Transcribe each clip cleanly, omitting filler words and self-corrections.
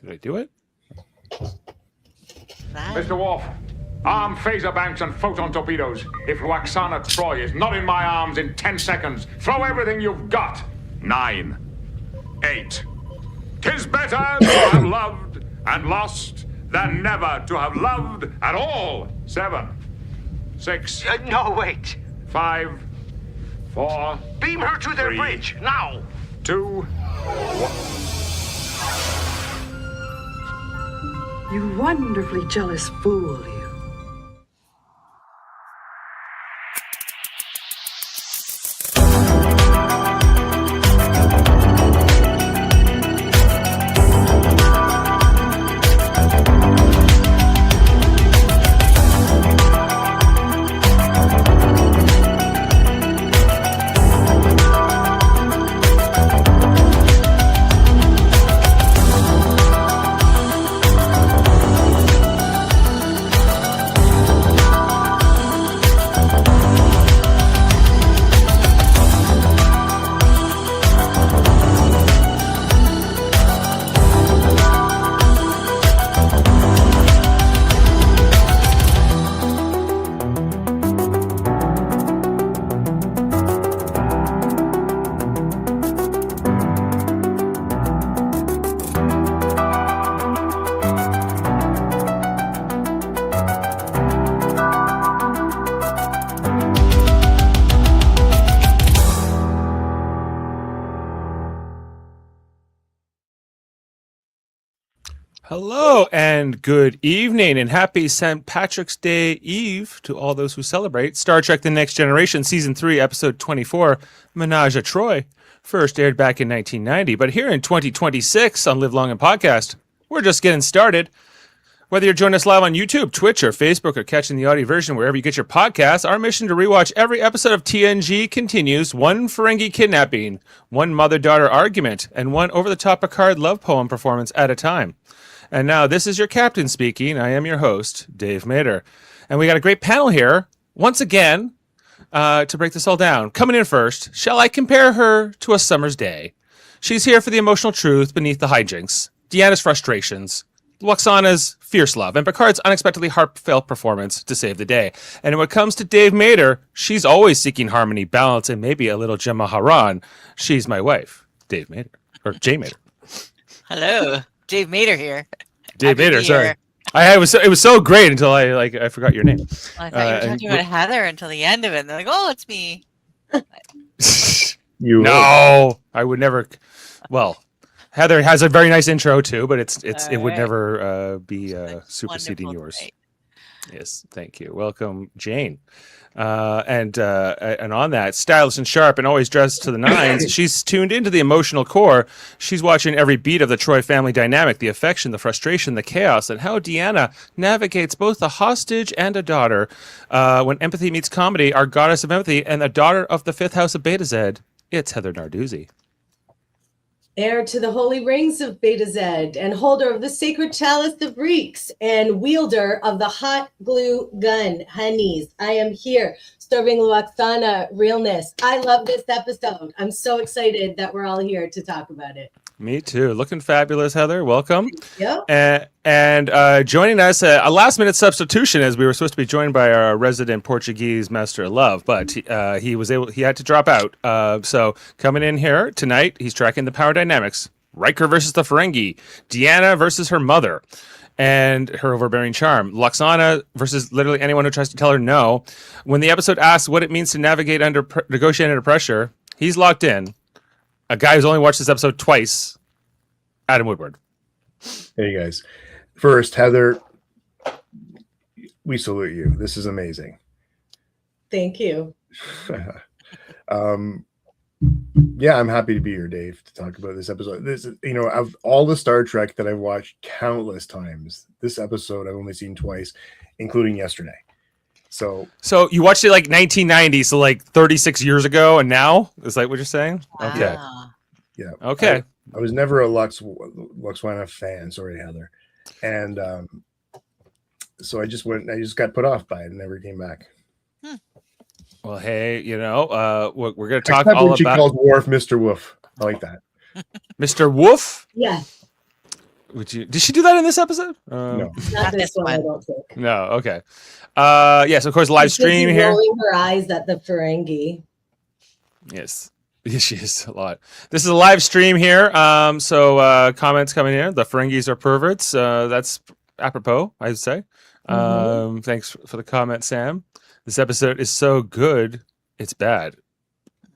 Did I do it? Mr. Worf, arm phaser banks and photon torpedoes. If Lwaxana Troi is not in my arms in 10 seconds, throw everything you've got. 9, 8. 'Tis better to have loved and lost than never to have loved at all. 7, 6. No, wait. 5, 4. Beam her to their 3, bridge, now. 2, 1. You wonderfully jealous fool, you. Hello and good evening and happy St. Patrick's Day Eve to all those who celebrate. Star Trek The Next Generation Season 3, Episode 24, Ménage à Troi, first aired back in 1990. But here in 2026 on Live Long and Podcast, we're just getting started. Whether you're joining us live on YouTube, Twitch, or Facebook, or catching the audio version wherever you get your podcasts, our mission to rewatch every episode of TNG continues. One Ferengi kidnapping, one mother-daughter argument, and one over-the-top Picard love poem performance at a time. And now this is your captain speaking. I am your host, Dave Mader. And we got a great panel here, once again, to break this all down. Coming in first, shall I compare her to a summer's day? She's here for the emotional truth beneath the hijinks, Deanna's frustrations, Lwaxana's fierce love, and Picard's unexpectedly heartfelt performance to save the day. And when it comes to Dave Mader, she's always seeking harmony, balance, and maybe a little Gemma Haran. She's my wife, Dave Mader, or Jay Mader. Hello, Dave Mader here. Dave Mader, sorry. It was so great until I forgot your name. Well, I thought you were talking about Heather until the end of it. And they're like, "Oh, it's me." No, I would never. Well, Heather has a very nice intro too, but it would never be superseding yours. Right. Yes, thank you. Welcome, Jane. And on that, stylish and sharp and always dressed to the nines, she's tuned into the emotional core. She's watching every beat of the Troi family dynamic, the affection, the frustration, the chaos, and how Deanna navigates both a hostage and a daughter. When empathy meets comedy, our goddess of empathy and the daughter of the fifth house of Beta Z, it's Heather Narduzzi. Heir to the holy rings of Beta Z and holder of the sacred chalice of Reeks and wielder of the hot glue gun, honeys. I am here serving Lwaxana realness. I love this episode. I'm so excited that we're all here to talk about it. Me too. Looking fabulous, Heather. Welcome. Yep. And joining us, a last-minute substitution, as we were supposed to be joined by our resident Portuguese master of love, but he had to drop out. So coming in here tonight, he's tracking the power dynamics. Riker versus the Ferengi. Deanna versus her mother and her overbearing charm. Lwaxana versus literally anyone who tries to tell her no. When the episode asks what it means to navigate negotiate under pressure, he's locked in. A guy who's only watched this episode twice, Adam Woodward. Hey, guys. First, Heather, we salute you. This is amazing. Thank you. Yeah, I'm happy to be here, Dave, to talk about this episode. This is, of all the Star Trek that I've watched countless times, this episode I've only seen twice, including yesterday. So you watched it like 1990, so like 36 years ago, and now is that what you're saying? Wow. Okay. Yeah. Okay. I was never a Lwaxana fan. Sorry, Heather. And so I just got put off by it and never came back. Well, hey, we're going to talk all about. She calls Worf Mr. Wolf. I like that. Mr. Wolf? Yeah. Did she do that in this episode? No. Not this one, I one. don't think. No. Okay. Yes, of course, live She's busy stream here. rolling her eyes at the Ferengi. Yes. Yes, she is a lot. This is a live stream here. So comments coming in. The Ferengis are perverts. That's apropos, I'd say. Thanks for the comment, Sam. This episode is so good, it's bad.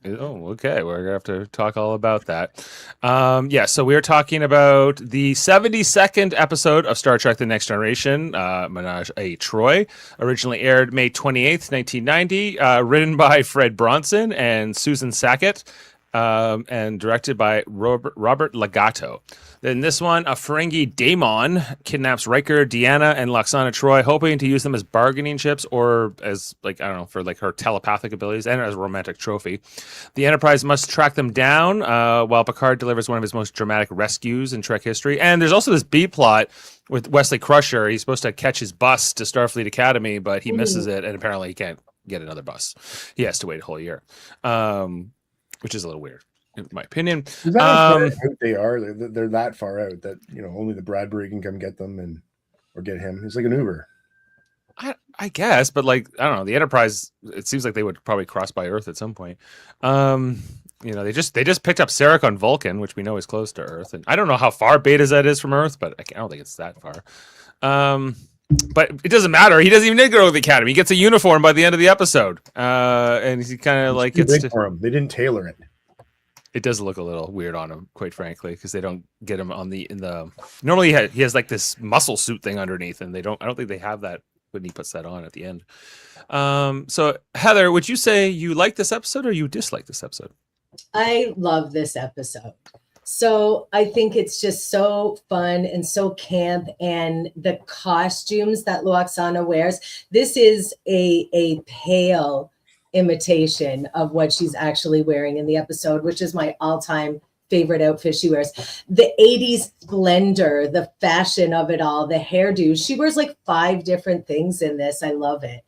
Oh, okay. We're gonna have to talk all about that. Yeah, so we're talking about the 72nd episode of Star Trek: The Next Generation, Ménage a Troi, originally aired May 28th, 1990, written by Fred Bronson and Susan Sackett, and directed by Robert Legato. Then this one, a Ferengi DaiMon kidnaps Riker, Deanna, and Lwaxana Troi, hoping to use them as bargaining chips or as, like, I don't know, for like her telepathic abilities and as a romantic trophy. The Enterprise must track them down while Picard delivers one of his most dramatic rescues in Trek history. And there's also this B plot with Wesley Crusher. He's supposed to catch his bus to Starfleet Academy, but he misses it, and apparently he can't get another bus. He has to wait a whole year, which is a little weird, in my opinion. Is that how far out they are? They're that far out that only the Bradbury can come get them or get him. It's like an Uber. I guess, but like I don't know, the Enterprise. It seems like they would probably cross by Earth at some point. They just picked up Sarek on Vulcan, which we know is close to Earth, and I don't know how far Beta Z is from Earth, but I don't think it's that far. But it doesn't matter. He doesn't even need to go to the Academy. He gets a uniform by the end of the episode, and he kind of like gets for him. They didn't tailor it. It does look a little weird on him, quite frankly, because they don't get him on in the. Normally, he has like this muscle suit thing underneath, and I don't think they have that when he puts that on at the end. So Heather, would you say you like this episode or you dislike this episode? I love this episode. So I think it's just so fun and so camp, and the costumes that Lwaxana wears. This is a pale imitation of what she's actually wearing in the episode, which is my all-time favorite outfit she wears. The 80s splendor, the fashion of it all, the hairdo. She wears like 5 different things in this. I love it.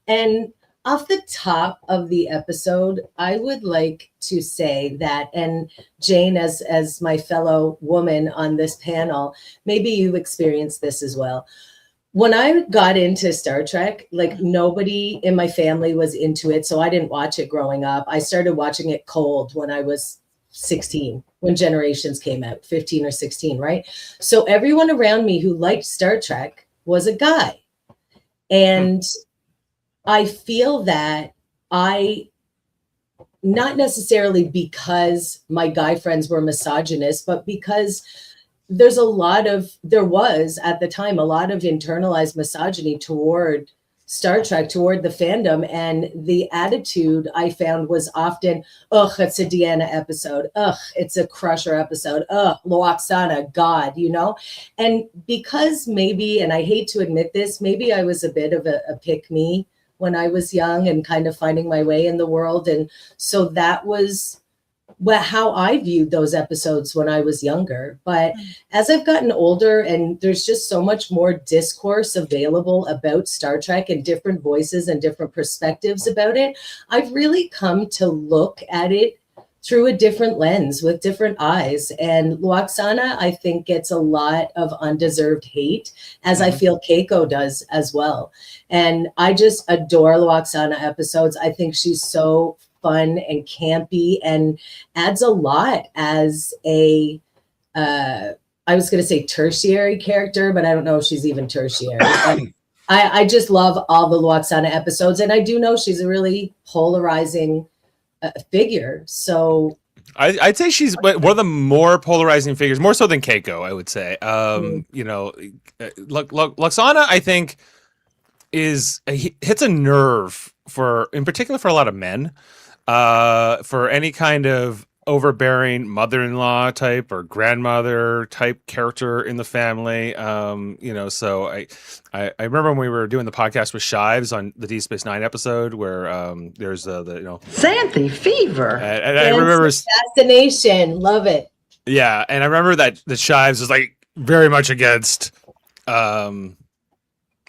And off the top of the episode, I would like to say that, and Jane, as my fellow woman on this panel, maybe you've experienced this as well. When I got into Star Trek, like nobody in my family was into it, so I didn't watch it growing up. I started watching it cold when I was 16, when Generations came out, 15 or 16, right? So everyone around me who liked Star Trek was a guy. And I feel that not necessarily because my guy friends were misogynist, but because there was at the time a lot of internalized misogyny toward Star Trek, toward the fandom, and the attitude I found was often, ugh, it's a Deanna episode, ugh, it's a Crusher episode, ugh, Lwaxana, God, and because maybe, and I hate to admit this, maybe I was a bit of a pick-me when I was young and kind of finding my way in the world, and so that was how I viewed those episodes when I was younger. But as I've gotten older, and there's just so much more discourse available about Star Trek and different voices and different perspectives about it, I've really come to look at it through a different lens with different eyes. And Lwaxana, I think, gets a lot of undeserved hate, as I feel Keiko does as well. And I just adore Lwaxana episodes. I think she's so fun and campy and adds a lot as I was going to say tertiary character, but I don't know if she's even tertiary. I just love all the Lwaxana episodes, and I do know she's a really polarizing figure. So I'd say she's one of the more polarizing figures, more so than Keiko, I would say. Lwaxana, I think, hits a nerve in particular for a lot of men. For any kind of overbearing mother-in-law type or grandmother type character in the family, so I remember when we were doing the podcast with Shives on the Deep Space Nine episode where there's Xanthe fever. And I remember assassination, love it. Yeah, and I remember that the Shives was like very much against Lwaxana,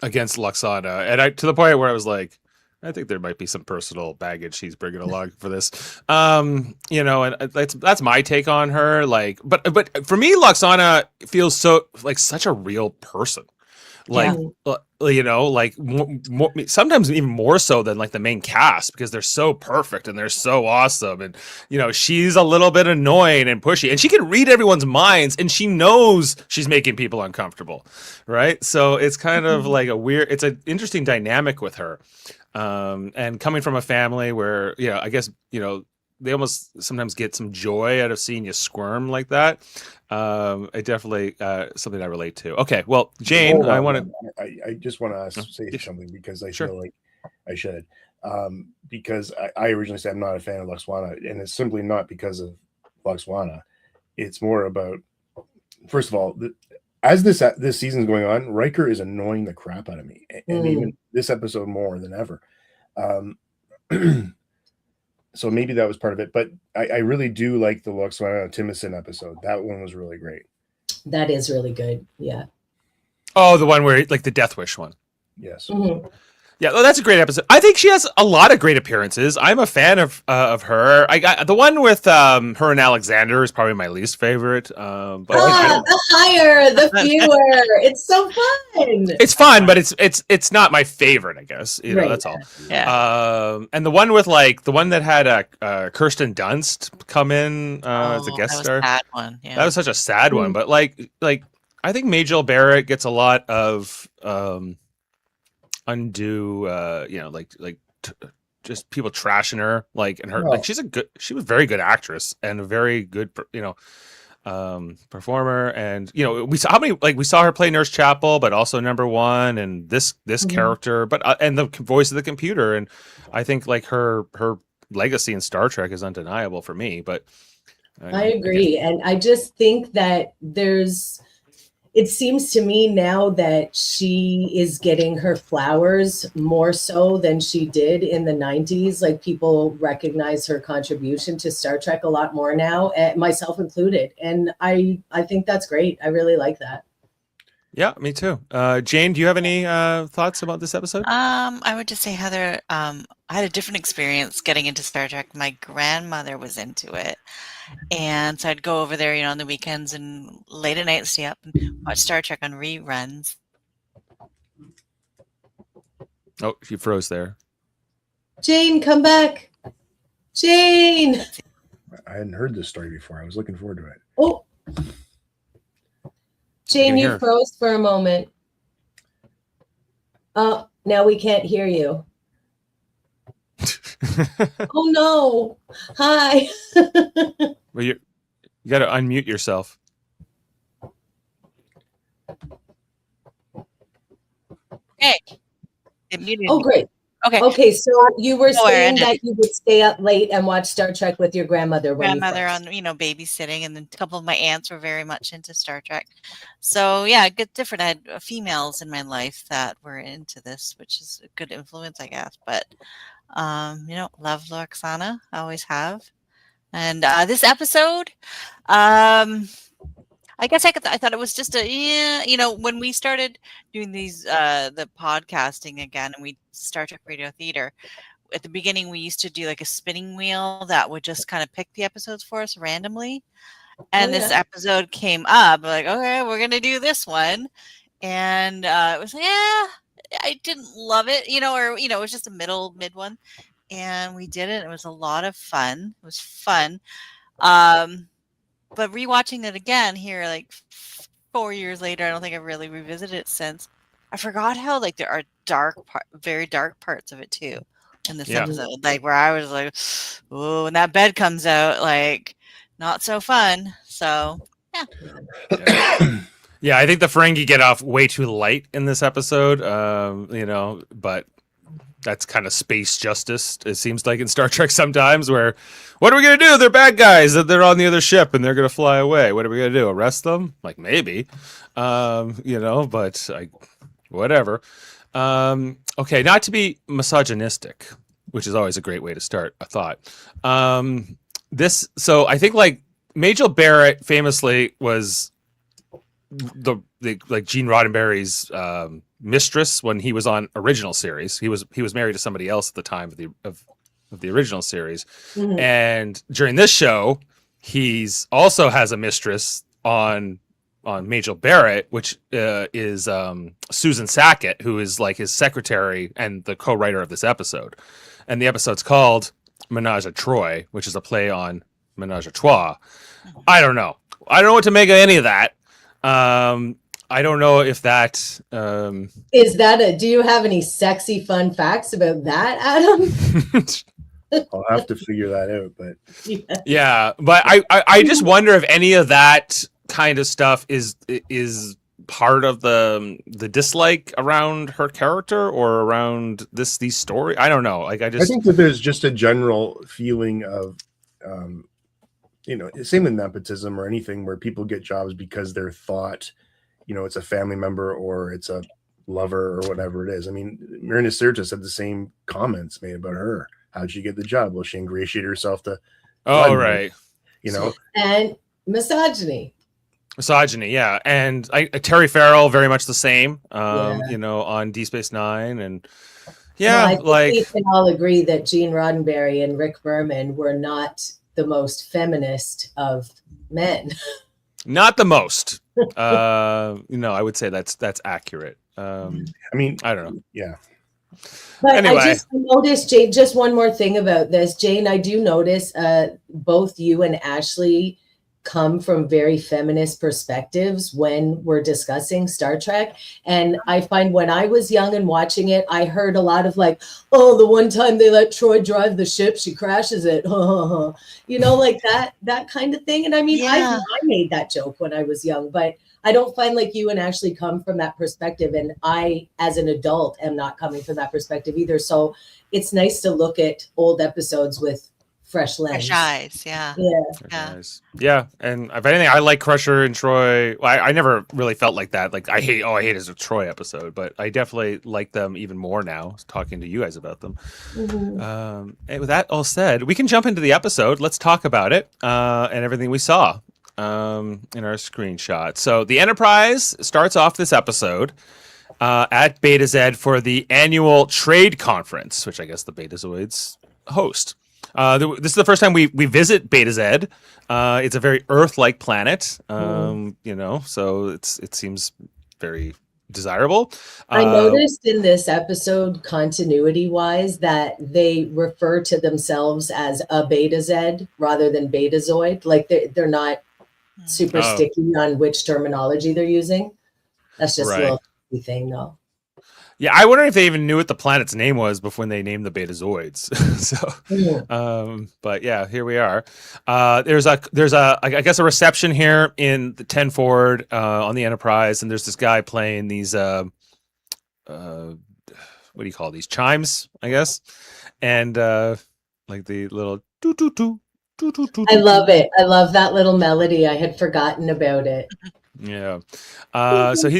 and to the point where I was like, I think there might be some personal baggage she's bringing along for this. You know, and that's my take on her. Like, but for me, Lwaxana feels so like such a real person. Like, you know, like more, sometimes even more so than like the main cast because they're so perfect and they're so awesome. And, you know, she's a little bit annoying and pushy and she can read everyone's minds and she knows she's making people uncomfortable. Right. So it's kind of like it's an interesting dynamic with her. And coming from a family where, you know, I guess, you know, they almost sometimes get some joy out of seeing you squirm like that. I definitely something I relate to. Okay, well, Jane, I want to. I just want to say something because I feel like I should. Because I originally said I'm not a fan of Lwaxana, and it's simply not because of Lwaxana. It's more about, first of all, as this season's going on, Riker is annoying the crap out of me, and even this episode more than ever. So maybe that was part of it, but I really do like the Lwaxana Timothy episode. That one was really great. That is really good. Yeah. Oh, the one where like the Death Wish one. Yes. Mm-hmm. Yeah, well, that's a great episode. I think she has a lot of great appearances. I'm a fan of her. I got the one with her and Alexander is probably my least favorite. But the higher, the fewer. It's so fun. It's fun, but it's not my favorite. I guess you know that's all. Yeah. And the one with like the one that had Kirsten Dunst come in as a guest star. That one. Yeah. That was such a sad one. But like I think Majel Barrett gets a lot of undue you know just people trashing her like and her like she was a very good actress and a very good you know performer, and you know we saw her play Nurse Chapel but also Number One and this character but and the voice of the computer, and I think like her legacy in Star Trek is undeniable for me. But I agree, and I just think that it seems to me now that she is getting her flowers more so than she did in the 90s. Like people recognize her contribution to Star Trek a lot more now, myself included. And I think that's great. I really like that. Yeah, me too. Jane, do you have any thoughts about this episode? I would just say, Heather, I had a different experience getting into Star Trek. My grandmother was into it. And so I'd go over there, you know, on the weekends and late at night, stay up and watch Star Trek on reruns. Oh, she froze there. Jane, come back. Jane. I hadn't heard this story before. I was looking forward to it. Oh. Jane, you froze for a moment. Oh, now we can't hear you. Oh no. Hi. Well, you got to unmute yourself. Hey. It muted Oh, me. great. Okay, so you were saying ended. that you would stay up late and watch Star Trek with your grandmother. On, you know, babysitting, and then a couple of my aunts were very much into Star Trek. So yeah, it gets different. I had females in my life that were into this, which is a good influence, I guess. But you know, love Lwaxana, I always have. And this episode, I guess I thought it was just you know, when we started doing these, the podcasting again, and we Star Trek Radio Theater, at the beginning, we used to do like a spinning wheel that would just kind of pick the episodes for us randomly. And this episode came up, like, okay, we're going to do this one. And it was like, yeah, I didn't love it, you know, or, you know, it was just a mid one. And we did it. It was a lot of fun. It was fun. But rewatching it again here, like 4 years later, I don't think I've really revisited it since. I forgot how like there are very dark parts of it too in this episode, like where I was like, oh, when that bed comes out, like not so fun. So yeah. Yeah, I think the Ferengi get off way too light in this episode. You know, but that's kind of space justice. It seems like in Star Trek sometimes, where what are we gonna do? They're bad guys. They're on the other ship and they're gonna fly away. What are we gonna do? Arrest them? Like maybe, you know. But whatever. Okay, not to be misogynistic, which is always a great way to start a thought. So I think like Majel Barrett famously was the like Gene Roddenberry's mistress when he was on original series. He was married to somebody else at the time of the original series, and during this show, he's also has a mistress on Majel Barrett, which is Susan Sackett, who is like his secretary and the co-writer of this episode. And the episode's called Ménage à Troi, which is a play on Ménage à Trois. I don't know what to make of any of that. I don't know if that is that do you have any sexy fun facts about that, Adam? I'll have to figure that out, but yeah, but I just wonder if any of that kind of stuff is part of the dislike around her character or around these story. I don't know. Like I think that there's just a general feeling of same with nepotism or anything where people get jobs because they're thought, it's a family member or it's a lover or whatever it is. I mean, Marina Sirtis had the same comments made about her. How'd she get the job? Well, she ingratiated herself to right. And misogyny, yeah. And Terry Farrell, very much the same, on D Space Nine. And yeah, we can all agree that Gene Roddenberry and Rick Berman were not the most feminist of men. Not the most. I would say that's accurate. I don't know. Yeah. But anyway. I just noticed, Jane, just one more thing about this. Jane, I do notice both you and Ashley come from very feminist perspectives when we're discussing Star Trek. And I find when I was young and watching it, I heard a lot of like, oh, the one time they let Troi drive the ship, she crashes it. Like that kind of thing. And I mean, I made that joke when I was young, but I don't find like you and Ashley come from that perspective. And I, as an adult, am not coming from that perspective either. So it's nice to look at old episodes with fresh lens. Fresh eyes, yeah. Yeah. And if anything, I like Crusher and Troi. Well, I never really felt like that. Like I hate his Troi episode, but I definitely like them even more now, talking to you guys about them. And with that all said, we can jump into the episode. Let's talk about it and everything we saw in our screenshot. So the Enterprise starts off this episode at Beta Z for the annual trade conference, which I guess the Betazoids host. This is the first time we visit Beta Z. It's a very Earth-like planet, so it seems very desirable. I noticed in this episode, continuity-wise, that they refer to themselves as a Beta Z rather than Betazoid. Like they're not super sticky on which terminology they're using. That's just a little thing, though. Yeah, I wonder if they even knew what the planet's name was before they named the Betazoids. But yeah, here we are. There's I guess a reception here in the 10 Forward on the Enterprise, and there's this guy playing these what do you call these, chimes, I guess, and like the little doo doo doo doo doo doo. I love it. I love that little melody. I had forgotten about it. Yeah. So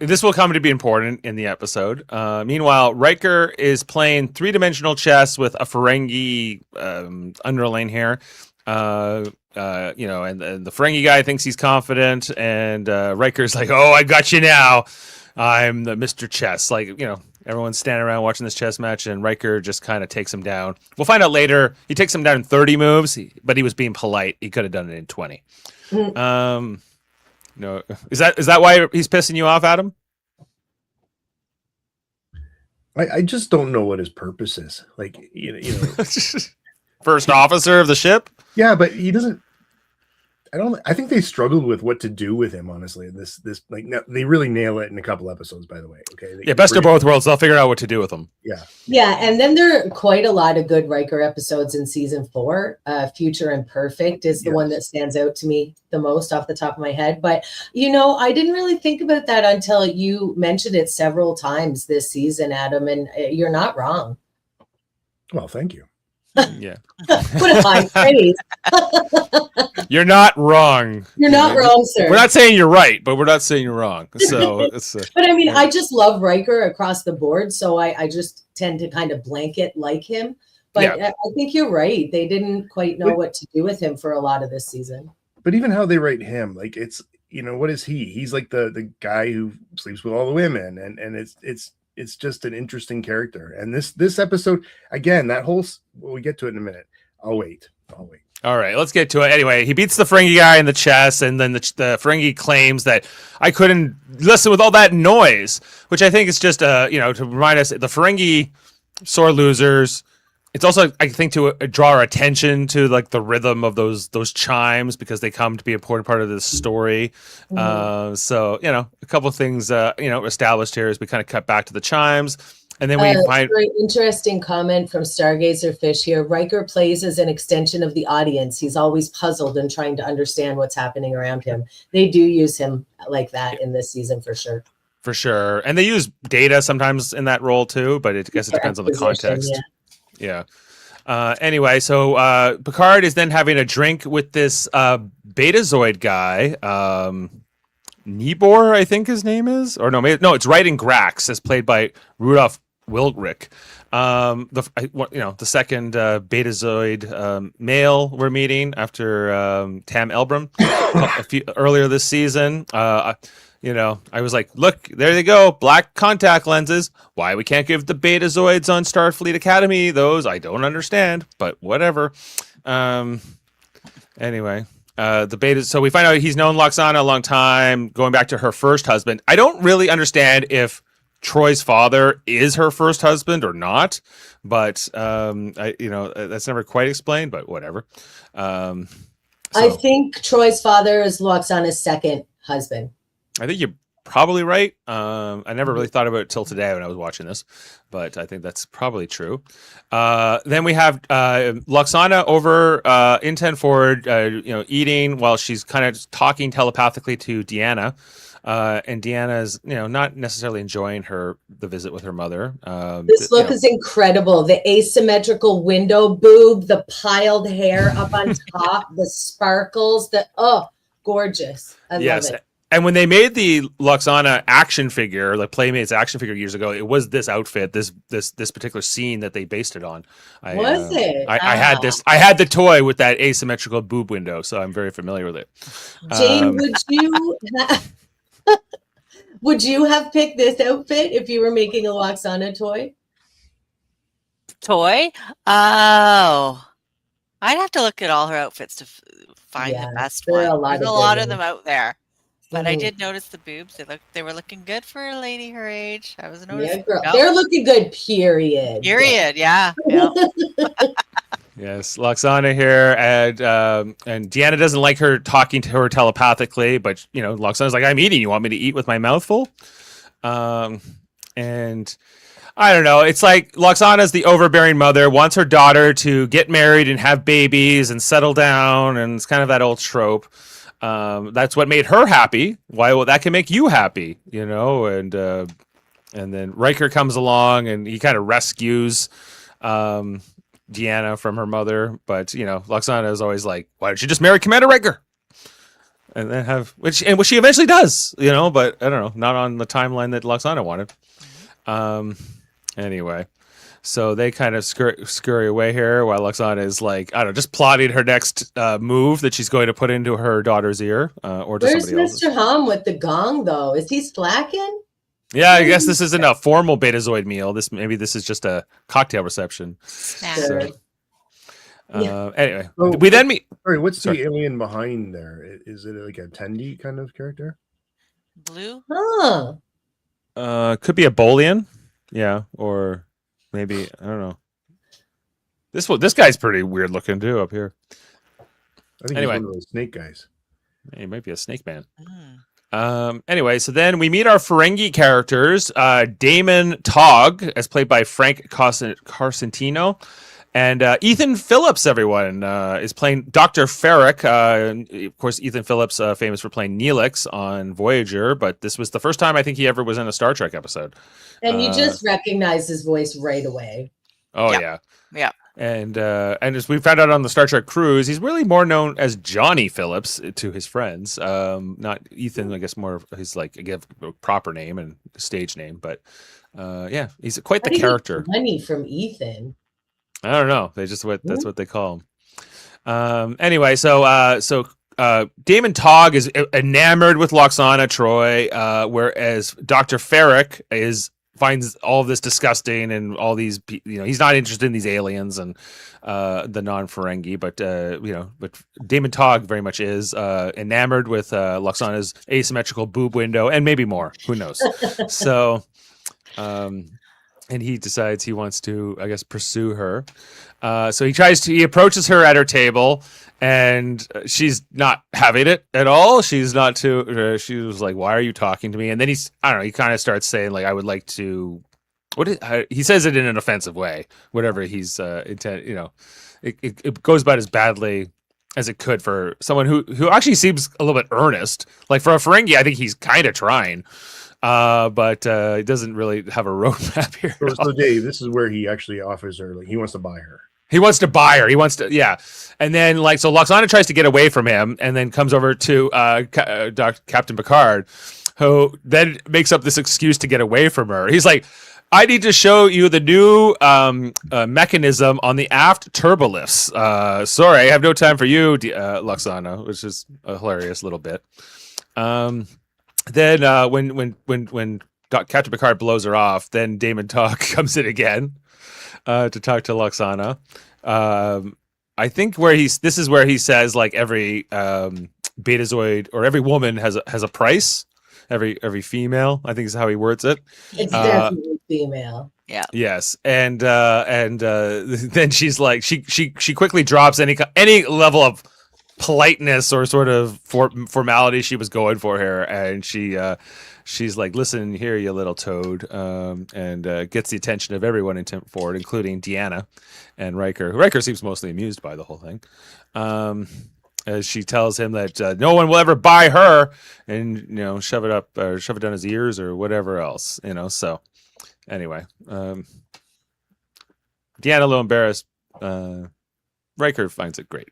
this will come to be important in the episode. Meanwhile, Riker is playing three-dimensional chess with a Ferengi underling here. And the Ferengi guy thinks he's confident, and Riker's like, "Oh, I got you now. I'm the Mr. Chess." Like, everyone's standing around watching this chess match, and Riker just kind of takes him down. We'll find out later. He takes him down in 30 moves, but he was being polite. He could have done it in 20. No, is that why he's pissing you off, Adam? I just don't know what his purpose is. Like, First officer of the ship. Yeah, but he doesn't. I think they struggled with what to do with him, honestly. This they really nail it in a couple episodes, by the way. Okay. Best of both worlds. They'll figure out what to do with him. Yeah, and then there are quite a lot of good Riker episodes in season 4. Future and Perfect is the one that stands out to me the most off the top of my head. But I didn't really think about that until you mentioned it several times this season, Adam, and you're not wrong. Well, thank you. Yeah. What a high praise. You're not wrong. You're not wrong, sir. We're not saying you're right, but we're not saying you're wrong. So it's. But I mean, I just love Riker across the board, so I just tend to kind of blanket like him. But I think you're right. They didn't quite know what to do with him for a lot of this season. But even how they write him, like what is he? He's like the guy who sleeps with all the women, and it's just an interesting character. And this episode, again, that whole, well, we get to it in a minute. I'll wait. All right, let's get to it. Anyway, he beats the Ferengi guy in the chest, and then the Ferengi claims that I couldn't listen with all that noise, which I think is just, to remind us, the Ferengi sore losers. It's also, I think, to draw our attention to like the rhythm of those chimes, because they come to be an important part of this story. So, a couple of things, established here as we kind of cut back to the chimes. And then we find very interesting comment from Stargazer Fish here. Riker plays as an extension of the audience. He's always puzzled and trying to understand what's happening around him. They do use him like that in this season for sure. For sure. And they use Data sometimes in that role too, but I guess it depends on the context. Yeah. Anyway, so Picard is then having a drink with this Betazoid guy. Nibor, I think his name is. Or no, it's Writing Grax, as played by Rudolph Wilrick. The second Betazoid male we're meeting after Tam Elbram earlier this season. I was like, look, there they go, black contact lenses. Why we can't give the Betazoids on Starfleet Academy those? I don't understand, but whatever. Anyway, the Beta. So we find out he's known Lwaxana a long time, going back to her first husband. I don't really understand if Troi's father is her first husband or not, but that's never quite explained. But whatever. I think Troi's father is Lwaxana's second husband. I think you're probably right. I never really thought about it till today when I was watching this, but I think that's probably true. Then we have Lwaxana over in 10 forward, eating while she's kind of talking telepathically to Deanna. And Deanna is, not necessarily enjoying the visit with her mother. This look is incredible. The asymmetrical window boob, the piled hair up on top, the sparkles, gorgeous. I love it. And when they made the Lwaxana action figure, like Playmates action figure years ago, it was this outfit, this particular scene that they based it on. I had this. I had the toy with that asymmetrical boob window, so I'm very familiar with it. Jane, would you have picked this outfit if you were making a Lwaxana toy? Toy? Oh, I'd have to look at all her outfits to find the best one. There's a lot of them out there. But I did notice the boobs. They were looking good for a lady her age. I was noticing. Yeah, girl. They're looking good, period. Yeah. Yes, Lwaxana here, and Deanna doesn't like her talking to her telepathically, but Lwaxana's like, I'm eating. You want me to eat with my mouth full? And I don't know. It's like Lwaxana's the overbearing mother, wants her daughter to get married and have babies and settle down, and it's kind of that old trope. That's what made her happy. Why? Well, that can make you happy, And then Riker comes along and he kind of rescues Deanna from her mother, but Lwaxana is always like, "Why don't you just marry Commander Riker?" And then which she eventually does, But I don't know, not on the timeline that Lwaxana wanted. Anyway. So they kind of scurry away here while Lwaxana is like, I don't know, just plotting her next move that she's going to put into her daughter's ear or to Where's somebody else's. Mr. Hum with the gong, though? Is he slacking? Yeah, I guess this isn't a formal Betazoid meal. Maybe this is just a cocktail reception. Sure. Anyway, we then meet. Sorry, what's the alien behind there? Is it like a Tendi kind of character? Blue? Could be a Bolian. Yeah, or... Maybe, I don't know. This guy's pretty weird looking too up here. I think he's one of those snake guys. He might be a snake man. Anyway, so then we meet our Ferengi characters. DaiMon Togg, as played by Frank Carcentino. And Ethan Phillips, everyone, is playing Dr. Ferrick. Of course, Ethan Phillips, famous for playing Neelix on Voyager, but this was the first time I think he ever was in a Star Trek episode. And you just recognize his voice right away. Oh, yeah. And as we found out on the Star Trek cruise, he's really more known as Johnny Phillips to his friends. Not Ethan, I guess more of his a proper name and stage name. But he's quite the character. Money from Ethan. I don't know. That's what they call him. Anyway, so Damon Togg is enamored with Lwaxana Troi, whereas Dr. Ferrick finds all of this disgusting and all these, he's not interested in these aliens and the non-Ferengi, but Damon Togg very much is enamored with Lwaxana's asymmetrical boob window and maybe more. Who knows? So, and he decides he wants to, I guess, pursue her. So he approaches her at her table, and she's not having it at all. She's not too. She was like, "Why are you talking to me?" And then he kind of starts saying like, "I would like to." He says it in an offensive way. Whatever he's intent, it goes about as badly as it could for someone who actually seems a little bit earnest. Like for a Ferengi, I think he's kind of trying. But he doesn't really have a roadmap here. So Dave, this is where he actually offers her, like, he wants to buy her. He wants to buy her. He wants to, yeah. And then, so Lwaxana tries to get away from him, and then comes over to Captain Picard, who then makes up this excuse to get away from her. He's like, "I need to show you the new mechanism on the aft turbolifts. Sorry, I have no time for you, Lwaxana," which is a hilarious little bit. Then when Captain Picard blows her off, then Damon Togg comes in again to talk to Lwaxana. I think this is where he says like every Betazoid or every woman has a price. Every female, I think is how he words it. It's definitely female. Yeah. Yes, and then she's like she quickly drops any level of politeness or sort of formality she was going for here, and she's like, "Listen here, you little toad," and gets the attention of everyone in Temp Forward, including Deanna and Riker. Riker seems mostly amused by the whole thing. As she tells him that no one will ever buy her, and shove it up or shove it down his ears or whatever else, So anyway, Deanna a little embarrassed. Riker finds it great.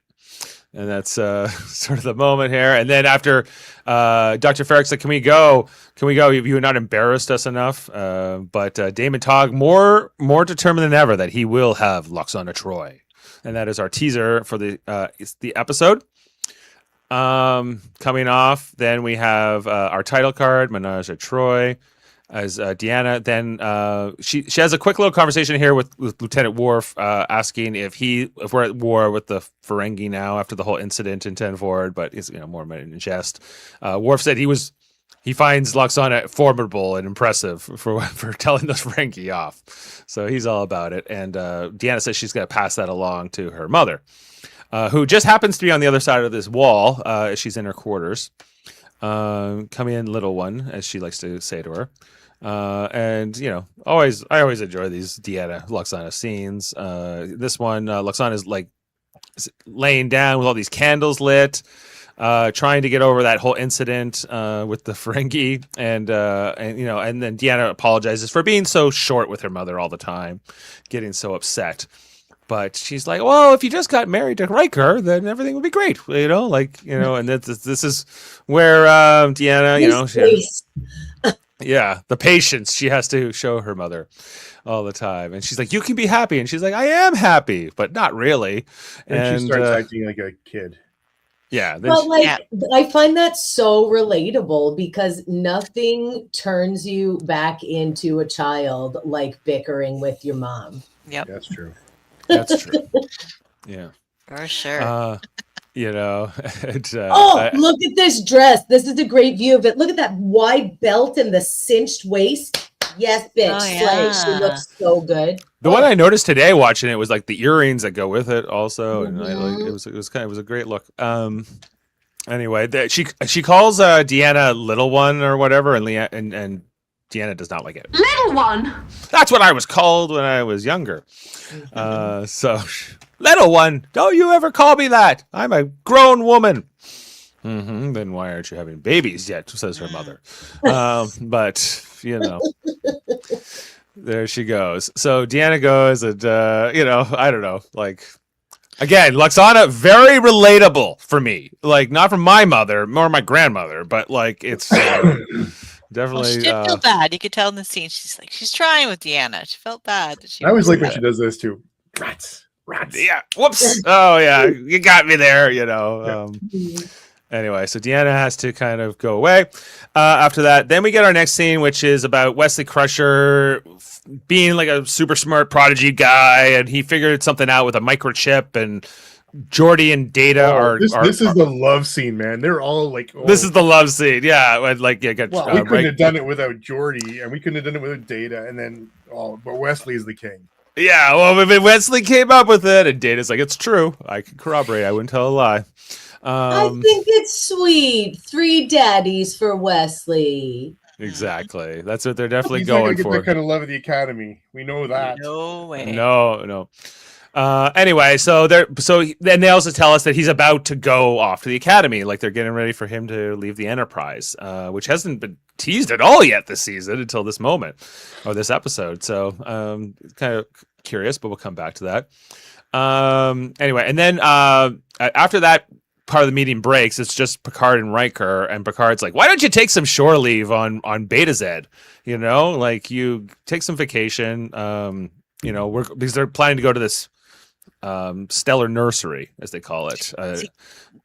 And that's sort of the moment here. And then after Dr. Ferrick's like, can we go? You have not embarrassed us enough. But Damon Togg more determined than ever that he will have Lwaxana Troi. And that is our teaser for the episode. Coming off, then we have our title card, Ménage à Troi, as Deanna. Then she has a quick little conversation here with Lieutenant Worf, asking if we're at war with the Ferengi now after the whole incident in 10 Forward, but it's more in jest. Worf said he finds Lwaxana formidable and impressive for telling those Ferengi off. So he's all about it. And Deanna says she's going to pass that along to her mother, who just happens to be on the other side of this wall as she's in her quarters. Come in, little one, as she likes to say to her. And I always enjoy these Deanna Lwaxana scenes. This one, Lwaxana is like laying down with all these candles lit, trying to get over that whole incident with the Ferengi, and then Deanna apologizes for being so short with her mother all the time, getting so upset. But she's like, well, if you just got married to Riker, then everything would be great, and this is where Deanna, the patience she has to show her mother all the time. And she's like, you can be happy. And she's like, I am happy, but not really. And she starts acting like a kid. Yeah. I find that so relatable because nothing turns you back into a child like bickering with your mom. Yep. That's true. That's true. Yeah. For sure. Look at this dress. This is a great view of it. Look at that wide belt and the cinched waist. Yes, bitch. Oh, yeah. Slay. She looks so good. The one I noticed today watching it was like the earrings that go with it also. And it was a great look. Anyway, she calls Deanna little one or whatever, and Deanna does not like it. Little one. That's what I was called when I was younger. So, little one, don't you ever call me that. I'm a grown woman. Mm-hmm. Then why aren't you having babies yet? Says her mother. But there she goes. So Deanna goes, and I don't know, like. Again, Lwaxana, very relatable for me. Like, not from my mother, nor my grandmother, but like it's definitely. Well, she did feel bad. You could tell in the scene. She's trying with Deanna. She felt bad. I always like when she does this too. Rats. Yeah. Whoops. Oh yeah, you got me there. Anyway, so Deanna has to kind of go away. After that, then we get our next scene, which is about Wesley Crusher being like a super smart prodigy guy, and he figured something out with a microchip, and Geordi and Data are. This is the love scene, man. They're all like. Oh. This is the love scene, yeah. We couldn't have done it without Geordi, and we couldn't have done it without Data, and then but Wesley is the king. Yeah, well, if Wesley came up with it, and Data's like, it's true. I can corroborate. I wouldn't tell a lie. I think it's sweet. 3 daddies for Wesley. Exactly. That's what they're definitely He's going not gonna for. get that kind of love of the Academy. We know that. No way. No. Anyway, so then they also tell us that he's about to go off to the Academy, like they're getting ready for him to leave the Enterprise, which hasn't been teased at all yet this season until this moment or this episode. So kind of curious, but we'll come back to that. Anyway, and then after that part of the meeting breaks, it's just Picard and Riker, and Picard's like, why don't you take some shore leave on Beta Z? You know, like you take some vacation. Because they're planning to go to this stellar nursery, as they call it. Is he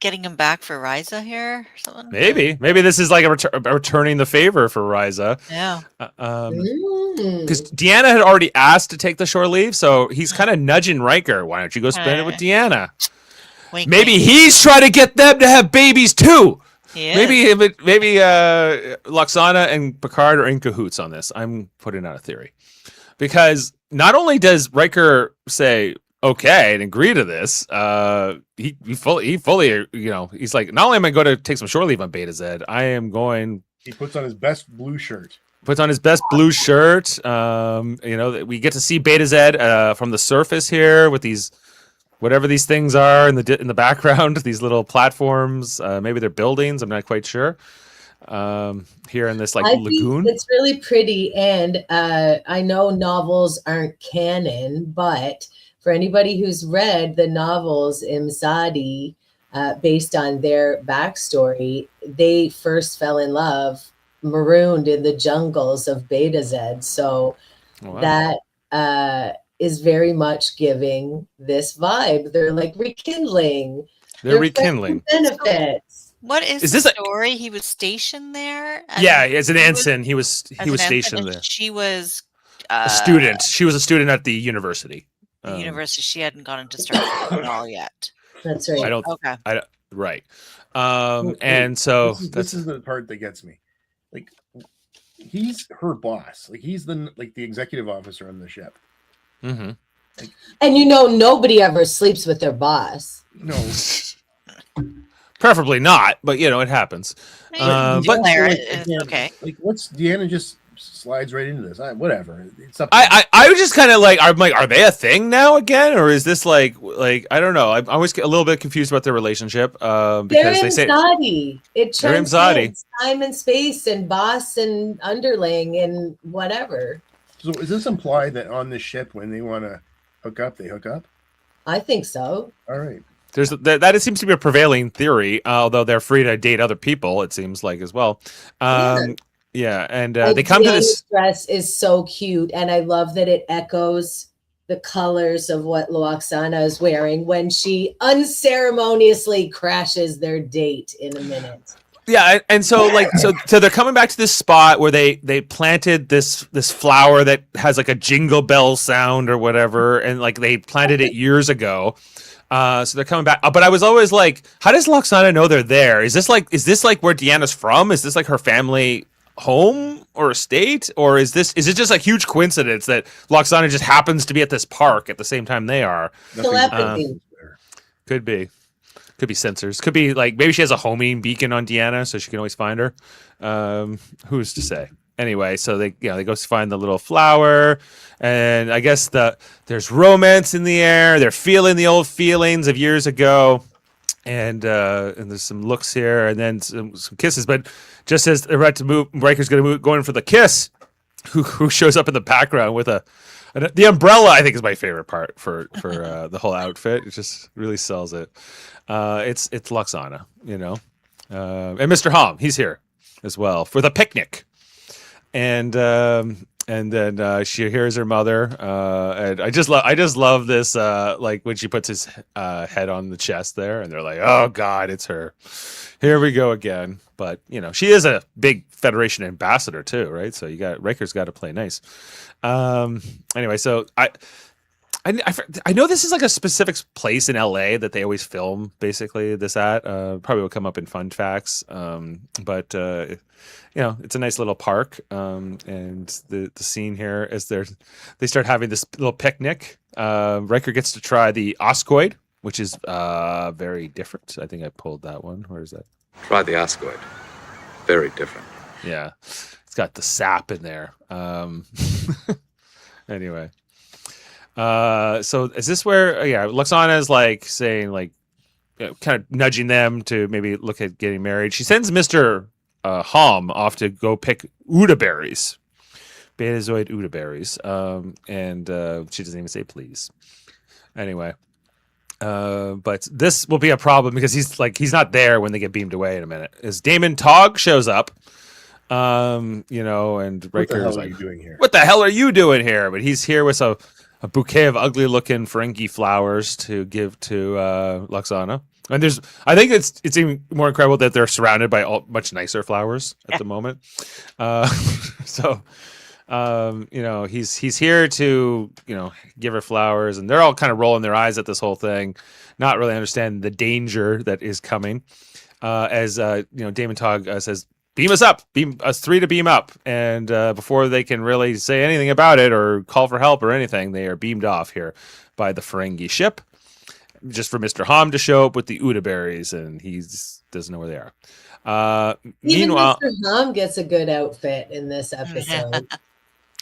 getting him back for Riza here or something? Maybe this is like a returning the favor for Riza. Yeah. Because Deanna had already asked to take the shore leave, so he's kind of nudging Riker. Why don't you go spend it with Deanna? Wink, Maybe wink. he's trying to get them to have babies too. Yeah. Maybe Lwaxana and Picard are in cahoots on this. I'm putting out a theory. Because not only does Riker say okay and agree to this, he fully, he's like, not only am I going to take some shore leave on Beta Z, I am going. He puts on his best blue shirt. We get to see Beta Z from the surface here with these, whatever these things are in the background, these little platforms. Maybe they're buildings. I'm not quite sure. Here in this lagoon. It's really pretty, and I know novels aren't canon, but for anybody who's read the novels Imzadi, based on their backstory, they first fell in love marooned in the jungles of Beta Z. So that is very much giving this vibe. They're like rekindling. They're rekindling benefits. What is the story? He was stationed there? As an ensign. He was stationed there. She was a student. She was a student at the university. The university. She hadn't gone into Star Trek at all yet. That's right. Right. And so this is the part that gets me. Like, he's her boss. Like, he's the executive officer on the ship. Mm-hmm. And nobody ever sleeps with their boss. No. Preferably not, but it happens. Okay. Like, what's Deanna just slides right into this? Whatever. It's up. I was just kind of like, I'm like, are they a thing now again, or is this like I don't know. I always get a little bit confused about their relationship because they say it transcends time and space and boss and underling and whatever. So does this imply that on the ship when they want to hook up, they hook up? I think so. All right. That seems to be a prevailing theory, although they're free to date other people. It seems like as well. And they come to this dress is so cute, and I love that it echoes the colors of what Lwaxana is wearing when she unceremoniously crashes their date in a minute. Yeah, and so they're coming back to this spot where they planted this flower that has like a jingle bell sound or whatever, and like they planted it years ago. So they're coming back, but I was always like, how does Lwaxana know they're there? Is this like where Deanna's from? Is this like her family home or estate, or is it just a huge coincidence that Lwaxana just happens to be at this park at the same time they are? Could be sensors. Could be like maybe she has a homing beacon on Deanna, so she can always find her. Who's to say? Anyway, so they go find the little flower, and I guess there's romance in the air. They're feeling the old feelings of years ago, and there's some looks here, and then some kisses. But just as they're about to move, Riker's going for the kiss. Who shows up in the background with the umbrella? I think is my favorite part for the whole outfit. It just really sells it. It's Lwaxana, and Mr. Hom, he's here as well for the picnic. And then she hears her mother, and I just love this, like when she puts his head on the chest there, and they're like, "Oh God, it's her Here we go again. But she is a big Federation ambassador too, right? So Riker's got to play nice. Anyway, so I know this is like a specific place in LA that they always film basically this at. Probably will come up in fun facts. But it's a nice little park. And the scene here is they start having this little picnic. Riker gets to try the oscoid, which is very different. I think I pulled that one. Where is that? Try the oscoid. Very different. Yeah. It's got the sap in there. Anyway. So is this where Lwaxana is like saying like kind of nudging them to maybe look at getting married. She sends Mr. Hom off to go pick Uda berries. Betazoid Uda berries. And she doesn't even say please. Anyway. But this will be a problem because he's not there when they get beamed away in a minute. As DaiMon Tog shows up, and Riker's like, "What the hell are you doing here?" But he's here with a bouquet of ugly-looking Ferengi flowers to give to Lwaxana. And I think it's even more incredible that they're surrounded by much nicer flowers at the moment. He's here to give her flowers, and they're all kind of rolling their eyes at this whole thing, not really understanding the danger that is coming. As DaiMon Tog says, beam us up, beam us 3 to beam up. And before they can really say anything about it or call for help or anything, they are beamed off here by the Ferengi ship, just for Mr. Hom to show up with the Uda berries, and he doesn't know where they are. Meanwhile, Mr. Hom gets a good outfit in this episode.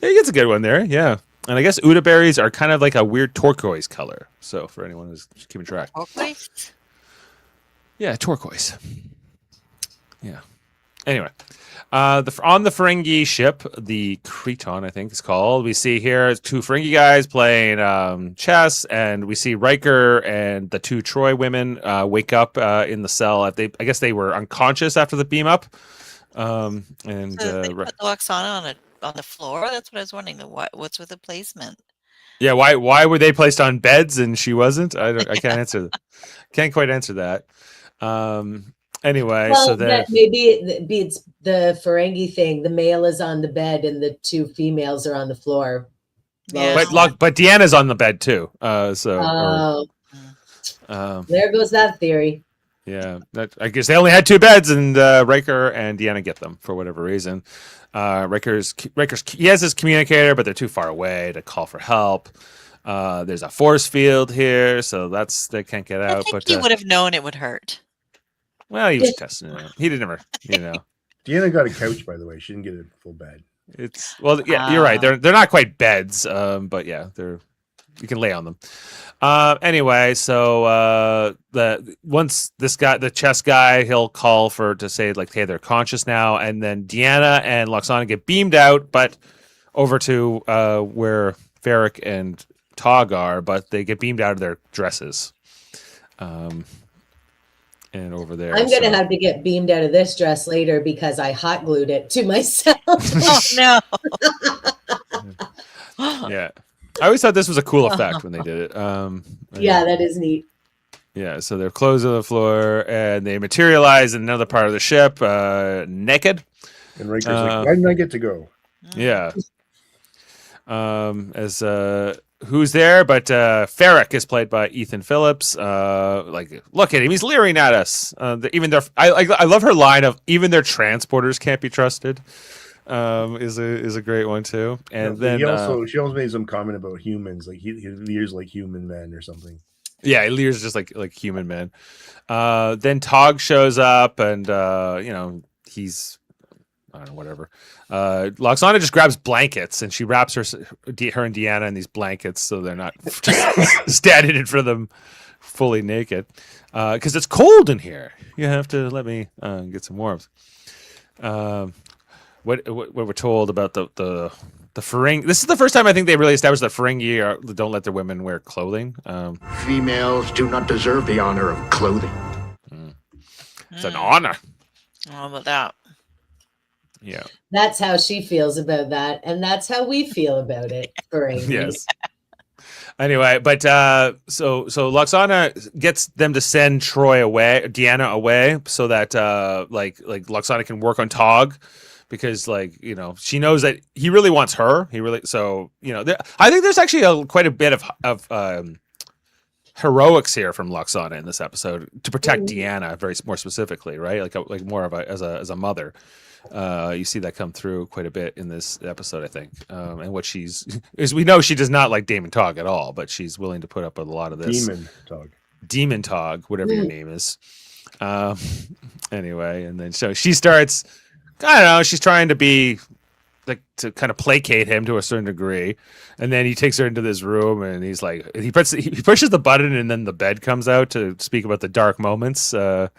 He gets a good one there, yeah. And I guess Uda berries are kind of like a weird turquoise color. So for anyone who's keeping track. Turquoise? Yeah, turquoise. Yeah. Anyway, on the Ferengi ship, the Creton, I think it's called, we see here 2 Ferengi guys playing chess, and we see Riker and the 2 Troi women wake up in the cell. I guess they were unconscious after the beam up. So they put Lwaxana on the floor. That's what I was wondering. What's with the placement? Yeah, why were they placed on beds and she wasn't? I can't answer. Can't quite answer that. Anyway, well, so then maybe it's the Ferengi thing. The male is on the bed and the 2 females are on the floor. Yeah. But Deanna's on the bed too. There goes that theory. Yeah, I guess they only had 2 beds, and Riker and Deanna get them for whatever reason. Riker's he has his communicator, but they're too far away to call for help. There's a force field here, so they can't get out. I think he would have known it would hurt. Well, he was testing it. He didn't ever, Deanna got a couch, by the way. She didn't get a full bed. You're right. They're not quite beds, but yeah, you can lay on them. Anyway, so once this guy, the chess guy, he'll call to say like, hey, they're conscious now, and then Deanna and Lwaxana get beamed out, but over to where Ferric and Tog are, but they get beamed out of their dresses. And over there, I'm gonna have to get beamed out of this dress later because I hot glued it to myself. Oh no! Yeah. I always thought this was a cool effect when they did it. Yeah, that is neat. Yeah, so their clothes on the floor, and they materialize in another part of the ship, naked. And Riker's like, why didn't I get to go? Yeah. Who's there? But Ferric is played by Ethan Phillips. Look at him; he's leering at us. I love her line of "even their transporters can't be trusted." Is a great one too. And then she also made some comment about humans, like he leers like human men or something. Yeah, he leers just like human men. Then Tog shows up, and he's, I don't know, whatever. Lwaxana just grabs blankets and she wraps her and Deanna in these blankets so they're not just standing in front of them fully naked. Because it's cold in here. You have to let me get some warmth. What we're told about the Ferengi. This is the first time I think they really established that Ferengi don't let their women wear clothing. Females do not deserve the honor of clothing. It's an honor. How about that? Yeah. That's how she feels about that, and that's how we feel about it, Ferengi. Yes. Anyway, but so Lwaxana gets them to send Deanna away, so that like Lwaxana can work on Tog, because she knows that he really wants her. I think there's actually quite a bit of heroics here from Lwaxana in this episode to protect Deanna more specifically, right? Like more of as a mother. You see that come through quite a bit in this episode, I think. And what we know she does not like Damon Tog at all, but she's willing to put up with a lot of this. Demon Tog, whatever your name is. Anyway, and then so she starts, I don't know, she's trying to be to kind of placate him to a certain degree, and then he takes her into this room, and he's like, he pushes the button, and then the bed comes out to speak about the dark moments that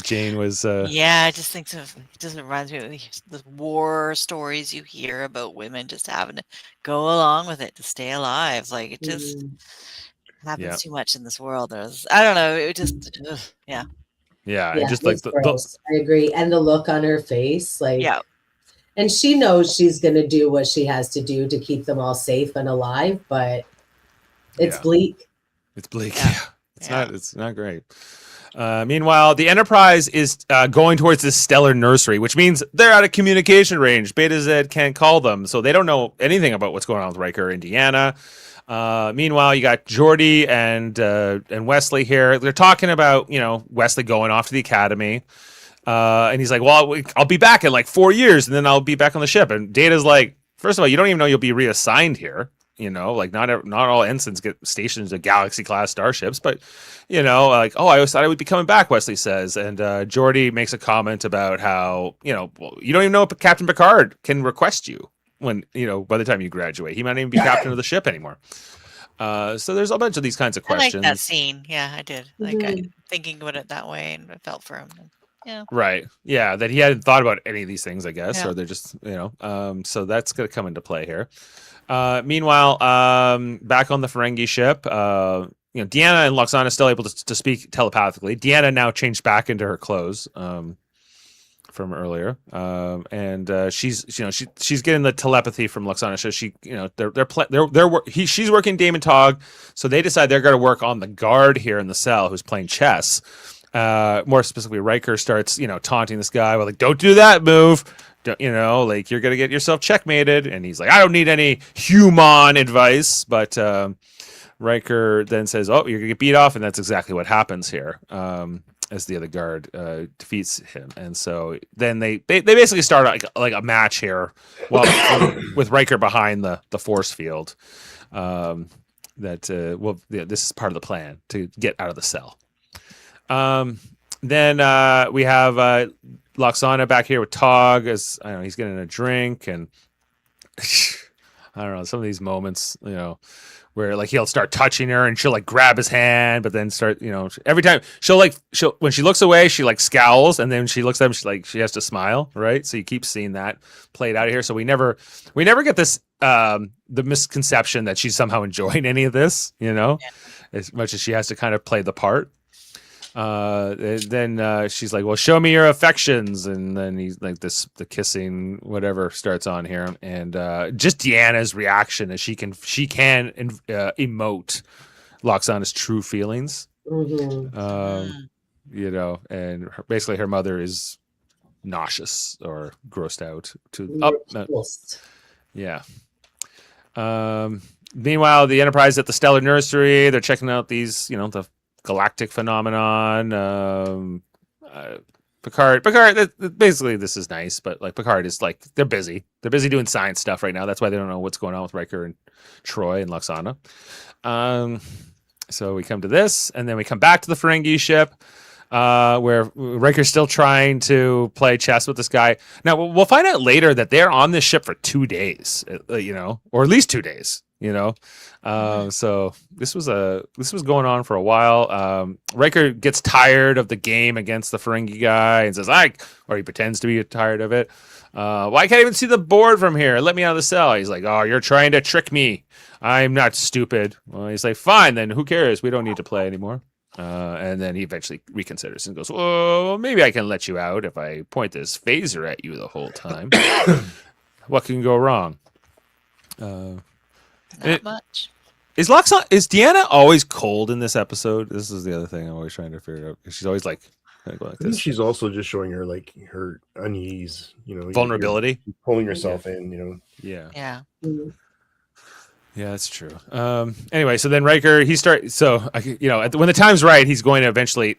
Jane was. I just think it doesn't remind me of the war stories you hear about women just having to go along with it to stay alive. Like, it just happens too much in this world. I don't know. It just, Yeah, just like I agree, and the look on her face, and she knows she's going to do what she has to do to keep them all safe and alive, but it's bleak. It's bleak. Yeah. It's not great. Meanwhile, the Enterprise is going towards this stellar nursery, which means they're out of communication range. Beta Z can't call them, so they don't know anything about what's going on with Riker and Deanna. Meanwhile, you got Geordi and Wesley here. They're talking about, Wesley going off to the academy. And he's like, well, I'll be back in like 4 years, and then I'll be back on the ship. And Data's like, first of all, you don't even know you'll be reassigned here. Not all ensigns get stationed to Galaxy-class starships, but, I always thought I would be coming back, Wesley says. And Geordi makes a comment about how, you don't even know if Captain Picard can request you when, by the time you graduate. He might not even be captain of the ship anymore. So there's a bunch of these kinds of questions. I like that scene. Yeah, I did. I'm thinking about it that way, and I felt for him. Yeah. Right. Yeah. That he hadn't thought about any of these things, I guess, or they're just, so that's going to come into play here. Meanwhile, back on the Ferengi ship, Deanna and Lwaxana are still able to speak telepathically. Deanna now changed back into her clothes, from earlier. And she's getting the telepathy from Lwaxana. So she's working Damon Tog. So they decide they're going to work on the guard here in the cell who's playing chess. More specifically, Riker starts, taunting this guy. Well, like, don't do that move. Don't, you're going to get yourself checkmated. And he's like, I don't need any human advice. But Riker then says, oh, you're going to get beat off. And that's exactly what happens here as the other guard defeats him. And so then they basically start like a match here with Riker behind the force field. This is part of the plan to get out of the cell. Then we have Lwaxana back here with Tog as he's getting a drink, and I don't know, some of these moments, where like he'll start touching her and she'll like grab his hand, but then start, every time she'll when she looks away, she like scowls, and then she looks at him, she has to smile, right? So you keep seeing that played out here. So we never get this the misconception that she's somehow enjoying any of this, as much as she has to kind of play the part. Then she's like, well, show me your affections, and then he's like the kissing whatever starts on here, and just Deanna's reaction as she can emote Lwaxana's true feelings. And basically her mother is nauseous or grossed out meanwhile, the Enterprise at the stellar nursery, they're checking out these the galactic phenomenon. Picard, basically this is nice, but like Picard is like, they're busy doing science stuff right now. That's why they don't know what's going on with Riker and Troi and Lwaxana. So we come to this, and then we come back to the Ferengi ship, where Riker's still trying to play chess with this guy. Now we'll find out later that they're on this ship for 2 days, or at least 2 days. So this was going on for a while. Riker gets tired of the game against the Ferengi guy and says, or he pretends to be tired of it. Well, I can't even see the board from here. Let me out of the cell. He's like, oh, you're trying to trick me. I'm not stupid. Well, he's like, fine, then who cares? We don't need to play anymore. And then he eventually reconsiders and goes, well, maybe I can let you out if I point this phaser at you the whole time. What can go wrong? Not much. Is Deanna always cold in this episode? This is the other thing I'm always trying to figure out. She's always like going like I think this. she's also just showing her like her unease, Vulnerability, pulling herself in, Yeah. Yeah. Yeah, that's true. Anyway, so then Riker, when the time's right, he's going to eventually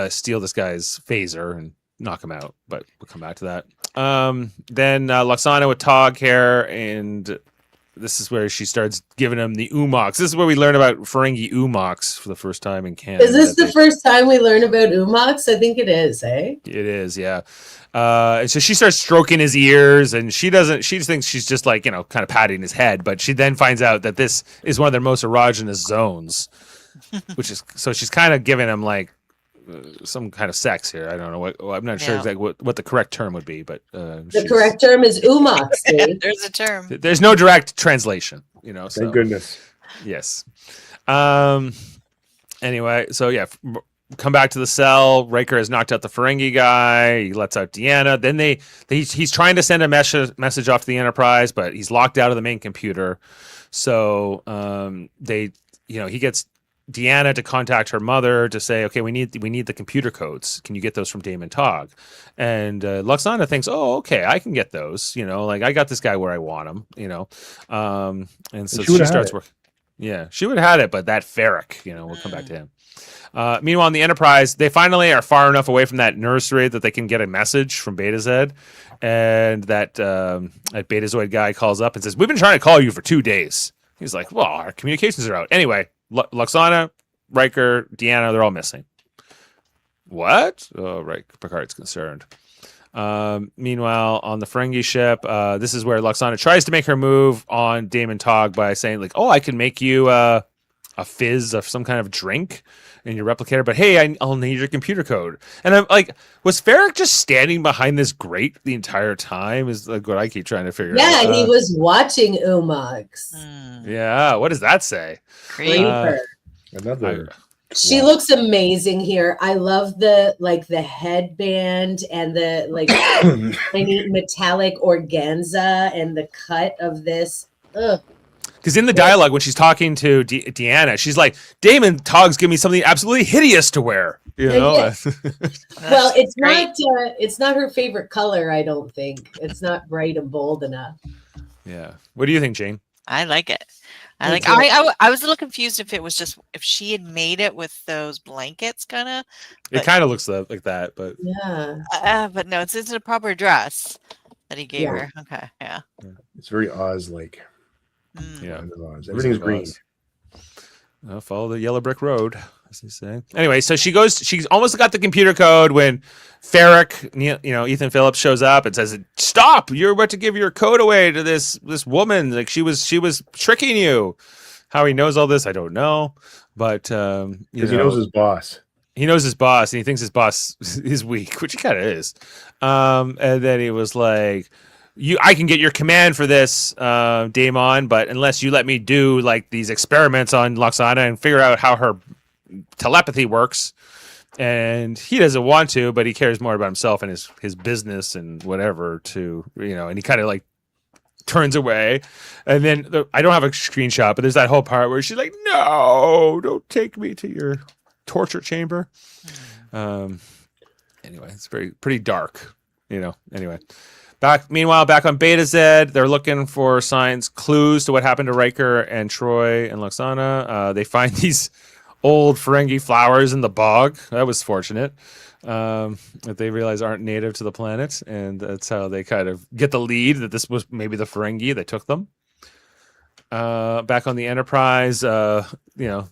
steal this guy's phaser and knock him out. But we'll come back to that. Then Lwaxana with Tog hair, and this is where she starts giving him the umox. This is where we learn about Ferengi umox for the first time in canon. Is this the first time we learn about umox? I think it is, eh? It is, yeah. And so she starts stroking his ears, and she just thinks she's just like, kind of patting his head, but she then finds out that this is one of their most erogenous zones, so she's kind of giving him like some kind of sex here. I don't know I'm not sure exactly what the correct term would be, but the correct term is umox. There's a term. There's no direct translation, so. Thank goodness. Yes. Anyway, so yeah, come back to the cell. Riker has knocked out the Ferengi guy. He lets out Deanna. Then he's trying to send a message off to the Enterprise, but he's locked out of the main computer. So he gets Deanna to contact her mother to say, okay, we need the computer codes. Can you get those from Damon Tog? And Lwaxana thinks, oh, okay, I can get those. Like I got this guy where I want him. And so she starts working. Yeah, she would have had it, but that Ferric, we'll come back to him. Meanwhile, on the Enterprise, they finally are far enough away from that nursery that they can get a message from Beta Z, and that Betazoid guy calls up and says, "We've been trying to call you for 2 days." He's like, "Well, our communications are out." Anyway, Lwaxana, Riker, Deanna, they're all missing. What? Oh, right. Picard's concerned. Meanwhile, on the Ferengi ship, this is where Lwaxana tries to make her move on Damon Tog by saying, like, "Oh, I can make you a fizz of some kind of drink in your replicator, but hey, I'll need your computer code." And I'm like, was Ferric just standing behind this grate the entire time? Is like what I keep trying to figure out. Yeah, he was watching umox. Yeah, what does that say? Another. She looks amazing here. I love the headband and the tiny metallic organza and the cut of this. Ugh. Because in the dialogue, when she's talking to Deanna, she's like, "Damon Togg's give me something absolutely hideous to wear." Well, it's not her favorite color. I don't think it's not bright and bold enough. Yeah. What do you think, Jane? I like it. I was a little confused if she had made it with those blankets, kind of. It kind of looks like that, but yeah. But no, it's a proper dress that he gave her. Okay, yeah. It's very Oz-like. Yeah, everything's green. Follow the yellow brick road, as they say. Anyway, so she's almost got the computer code when Ferric, Ethan Phillips shows up and says, "Stop! You're about to give your code away to this woman. Like she was tricking you." How he knows all this, I don't know, but because he knows his boss. He knows his boss, and he thinks his boss is weak, which he kind of is. And then he was like, I can get your command for this, DaiMon, but unless you let me do like these experiments on Lwaxana and figure out how her telepathy works, and he doesn't want to, but he cares more about himself and his business and whatever and he kind of like turns away. And then I don't have a screenshot, but there's that whole part where she's like, "No, don't take me to your torture chamber." Anyway, it's pretty dark, anyway. Meanwhile, back on Beta Z, they're looking for clues to what happened to Riker and Troi and Lwaxana. They find these old Ferengi flowers in the bog. That was fortunate. That they realize aren't native to the planet, and that's how they kind of get the lead that this was maybe the Ferengi that took them. Back on the Enterprise, they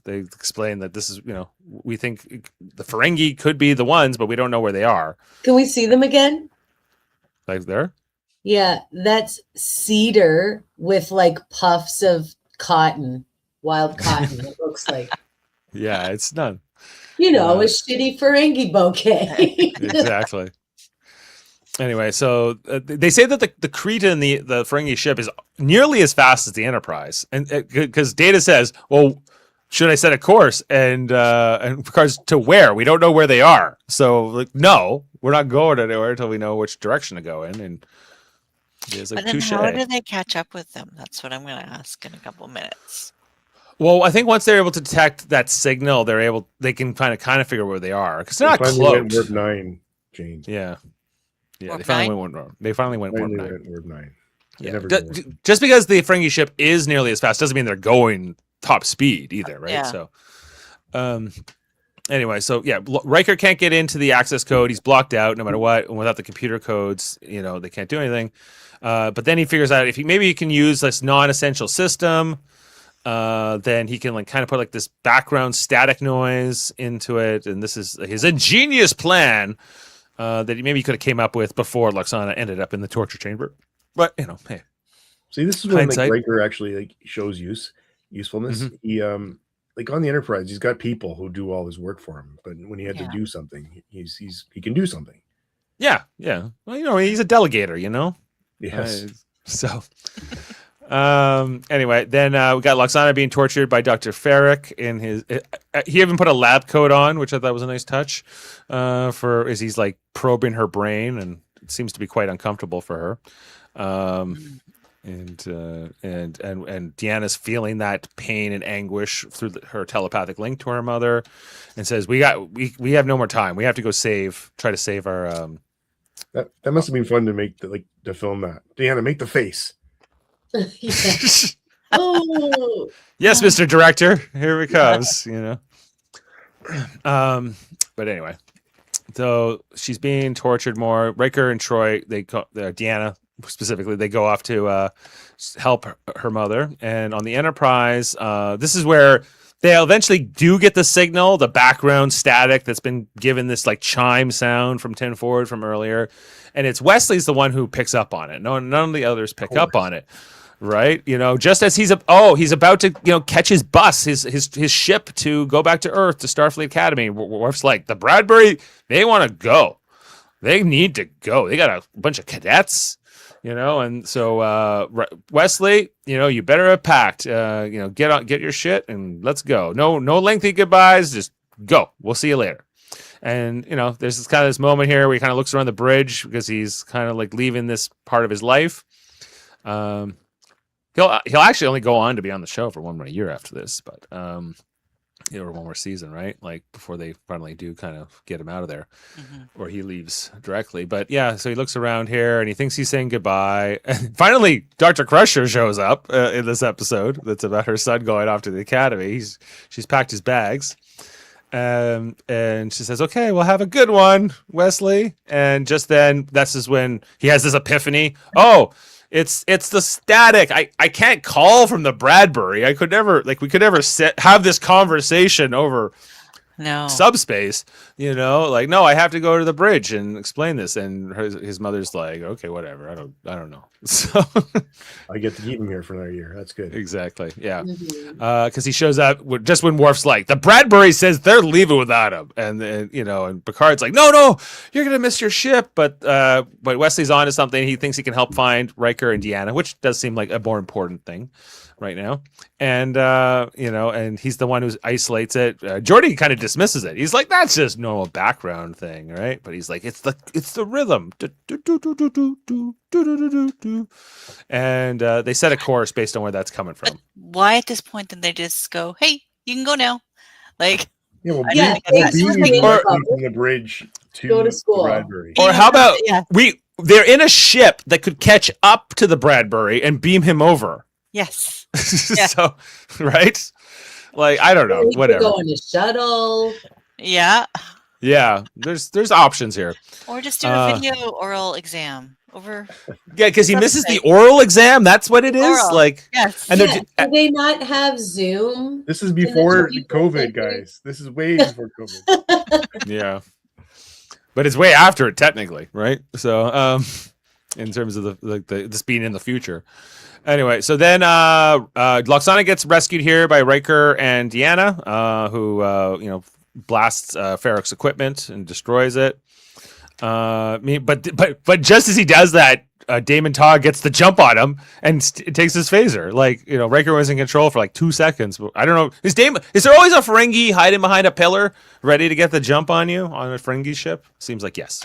explain that this is, we think the Ferengi could be the ones, but we don't know where they are. Can we see them again? Like there? Yeah, that's cedar with like puffs of cotton, wild cotton, it looks like. Yeah, it's none. A shitty Ferengi bouquet. Exactly. Anyway, so they say that the Krita in the Ferengi ship is nearly as fast as the Enterprise, and because Data says, "Well, should I set a course?" And Picard's, "To where? We don't know where they are." So, like, no, we're not going anywhere until we know which direction to go in. And it's like, but then touche. how do they catch up with them? That's what I'm going to ask in a couple of minutes. Well, I think once they're able to detect that signal, they can kind of figure where they are because they're not finally went cloaked. warp 9, Jane. Yeah. Warp They finally 9? went warp. They finally went warp 9. Went warp 9. Yeah. Never go warp. Just because the Ferengi ship is nearly as fast doesn't mean they're going top speed either, right? Yeah. So, anyway, so yeah, Riker can't get into the access code. He's blocked out no matter what, and without the computer codes, they can't do anything. But then he figures out if he can use this non-essential system, then he can kind of put this background static noise into it, and this is his ingenious plan that he could have came up with before Lwaxana ended up in the torture chamber. But hey, See, this is when hindsight. Riker actually shows usefulness. Mhm. He on the Enterprise, he's got people who do all his work for him, but when he had to do something, he can do something. Yeah. Well, he's a delegator, Yes. So, anyway, then we got Lwaxana being tortured by Dr. Ferrick in his. He even put a lab coat on, which I thought was a nice touch. As he's probing her brain, and it seems to be quite uncomfortable for her. And Deanna's feeling that pain and anguish through her telepathic link to her mother, and says, "We have no more time. We have to go try to save our." That must have been fun to film that. Deanna, make the face. Yeah. Oh, Yes, Mr. Director. Here it comes. But anyway, so she's being tortured more. Riker and Troi, Deanna specifically, they go off to help her mother. And on the Enterprise, this is where they eventually do get the signal, the background static that's been given this chime sound from 10 forward from earlier. And it's Wesley's the one who picks up on it. None of the others pick up on it. Right, just as he's about to catch his bus, his ship to go back to Earth to Starfleet Academy. Worf's like, the Bradbury, they want to go, they need to go. They got a bunch of cadets, and so Wesley, you better have packed. Get your shit and let's go. No lengthy goodbyes, just go. We'll see you later. And there's this moment here where he kind of looks around the bridge because he's kind of leaving this part of his life. He'll actually only go on to be on the show for one more year after this, but or one more season, right? Before they finally do kind of get him out of there, or he leaves directly. But yeah, so he looks around here and he thinks he's saying goodbye. And finally, Dr. Crusher shows up in this episode. That's about her son going off to the academy. She's packed his bags, and she says, "Okay, we'll have a good one, Wesley." And just then, that's just when he has this epiphany. Oh. It's the static. I can't call from the Bradbury. We could never have this conversation over subspace. No, I have to go to the bridge and explain this. And his mother's like, okay, whatever. I don't know. So I get to keep him here for another year. That's good. Exactly. Yeah. Because he shows up just when Worf's like, the Bradbury says they're leaving without him, and and Picard's like, no, you're gonna miss your ship. But Wesley's on to something. He thinks he can help find Riker and Deanna, which does seem like a more important thing right now. And and he's the one who isolates it. Geordi kind of dismisses it. He's like, that's just normal background thing, right? But he's like, it's the rhythm. And they set a course based on where that's coming from. But why at this point did they just go, hey, you can go now? Yeah, well, Yeah, from the bridge to go to school. Bradbury. Or how about they're in a ship that could catch up to the Bradbury and beam him over. Yes. So, right? I don't know. We could Whatever. go on a shuttle. Yeah. Yeah, there's options here. Or just do a video oral exam over. Yeah, because he misses the oral exam. That's what it is. Oral. Yes. And Do they not have Zoom? This is before COVID, guys. This is way before COVID. yeah, but it's way after it technically, right? So, in terms of this being in the future. Anyway, so then Lwaxana gets rescued here by Riker and Deanna, who blasts Ferrick's equipment and destroys it. But just as he does that, Damon Todd gets the jump on him and takes his phaser. Riker was in control for 2 seconds. I don't know. Is there always a Ferengi hiding behind a pillar, ready to get the jump on you on a Ferengi ship? Seems like yes.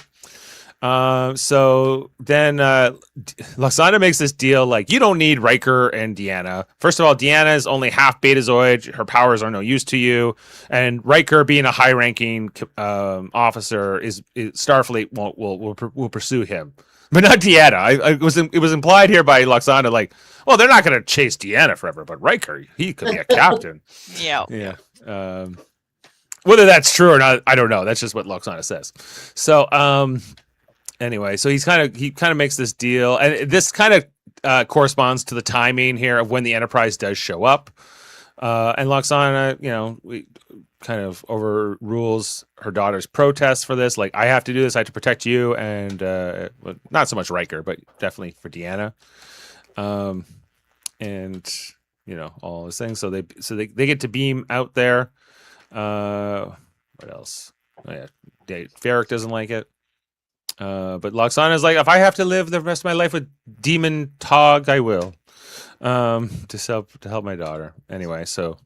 So then Lwaxana makes this deal like, you don't need Riker and Deanna. First of all, Deanna is only half Betazoid. Her powers are no use to you. And Riker, being a high-ranking officer, is Starfleet will pursue him. But not Deanna. It was implied here by Lwaxana, like, well, they're not going to chase Deanna forever, but Riker, he could be a captain. Yeah. Yeah. Whether that's true or not, I don't know. That's just what Lwaxana says. So, anyway, so he kind of makes this deal, and this kind of corresponds to the timing here of when the Enterprise does show up. And Lwaxana, we kind of overrules her daughter's protest for this. Like, I have to do this. I have to protect you, and well, not so much Riker, but definitely for Deanna. And all those things. So they get to beam out there. What else? Oh yeah, Ferric doesn't like it. But Lwaxana is like, if I have to live the rest of my life with Demon Tog, I will. To help my daughter. Anyway, so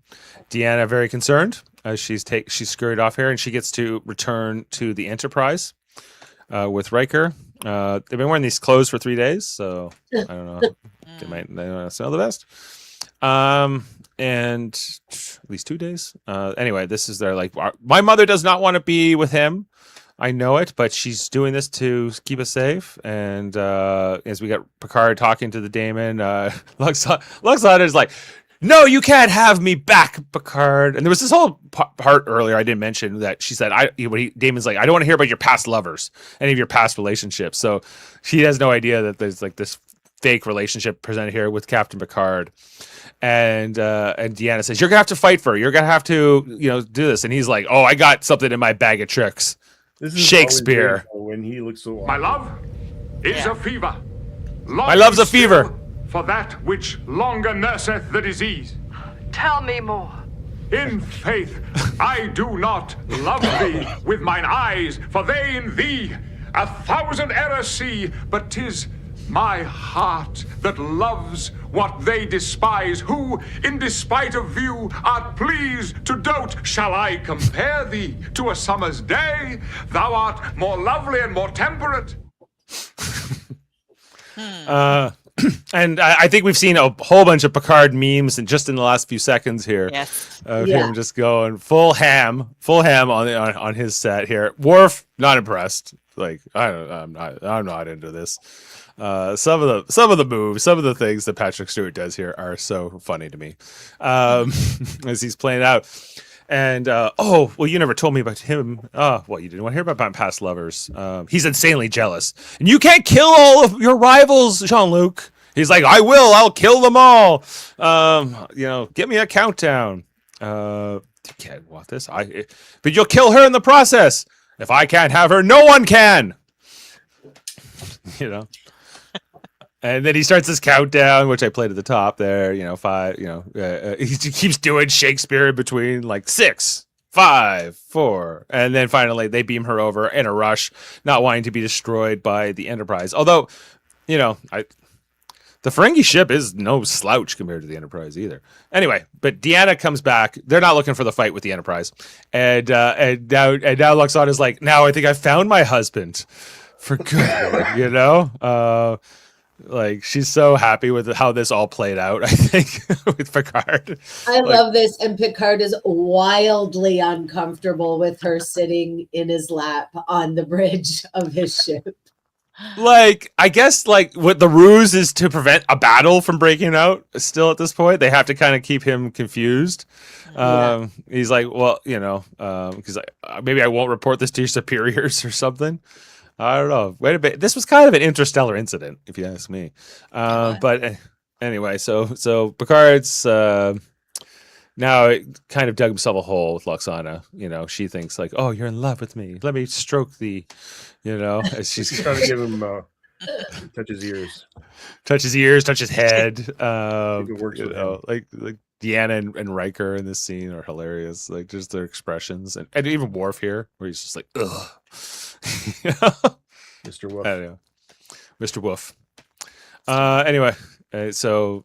Deanna very concerned as she's scurried off here, and she gets to return to the Enterprise with Riker. They've been wearing these clothes for 3 days, so I don't know. They might smell the best. And at least 2 days. Anyway, this is their like, my mother does not want to be with him. I know it, but she's doing this to keep us safe. And as we got Picard talking to the Daemon, Lwaxana is like, no, you can't have me back, Picard. And there was this whole part earlier I didn't mention that she said, Daemon's like, I don't want to hear about your past lovers, any of your past relationships. So she has no idea that there's like this fake relationship presented here with Captain Picard. And Deanna says, you're gonna have to fight for her. You're gonna have to, do this. And he's like, oh, I got something in my bag of tricks. This is Shakespeare. When he looks so My awkward. love is a fever. My love's a fever. For that which longer nurseth the disease. Tell me more. In faith, I do not love thee with mine eyes, for they in thee 1,000 errors see, but 'tis my heart that loves what they despise, who, in despite of view, art pleased to dote. Shall I compare thee to a summer's day? Thou art more lovely and more temperate. And I think we've seen a whole bunch of Picard memes and just in the last few seconds here. Yes. Of him just going full ham on his set here. Worf, not impressed. Like, I'm not into this. Some of the moves, some of the things that Patrick Stewart does here are so funny to me. As he's playing out. And you never told me about him. You didn't want to hear about my past lovers. He's insanely jealous, and you can't kill all of your rivals, Jean-Luc. He's like, I'll kill them all. Give me a countdown. You can't want this. But you'll kill her in the process. If I can't have her, no one can. And then he starts this countdown, which I played at the top there. 5. He keeps doing Shakespeare in between, like 6, 5, 4, and then finally they beam her over in a rush, not wanting to be destroyed by the Enterprise. Although, the Ferengi ship is no slouch compared to the Enterprise either. Anyway, but Deanna comes back. They're not looking for the fight with the Enterprise, and now Lwaxana is like, now I think I found my husband for good. Like, she's so happy with how this all played out, I think, with Picard. I love this. And Picard is wildly uncomfortable with her sitting in his lap on the bridge of his ship. Like, I guess, like, what the ruse is to prevent a battle from breaking out still at this point. They have to kind of keep him confused. He's like, well, because maybe I won't report this to your superiors or something. I don't know. Wait a bit. This was kind of an interstellar incident, if you ask me. But anyway, so Picard's now kind of dug himself a hole with Lwaxana. She thinks like, oh, you're in love with me. Let me stroke thee. As she's trying to give him touch his ears, touch his head. It works with him. Like Deanna and Riker in this scene are hilarious. Like, just their expressions, and even Worf here, where he's just like, ugh. Mr. Wolf. I don't know. Mr. Wolf. Anyway, so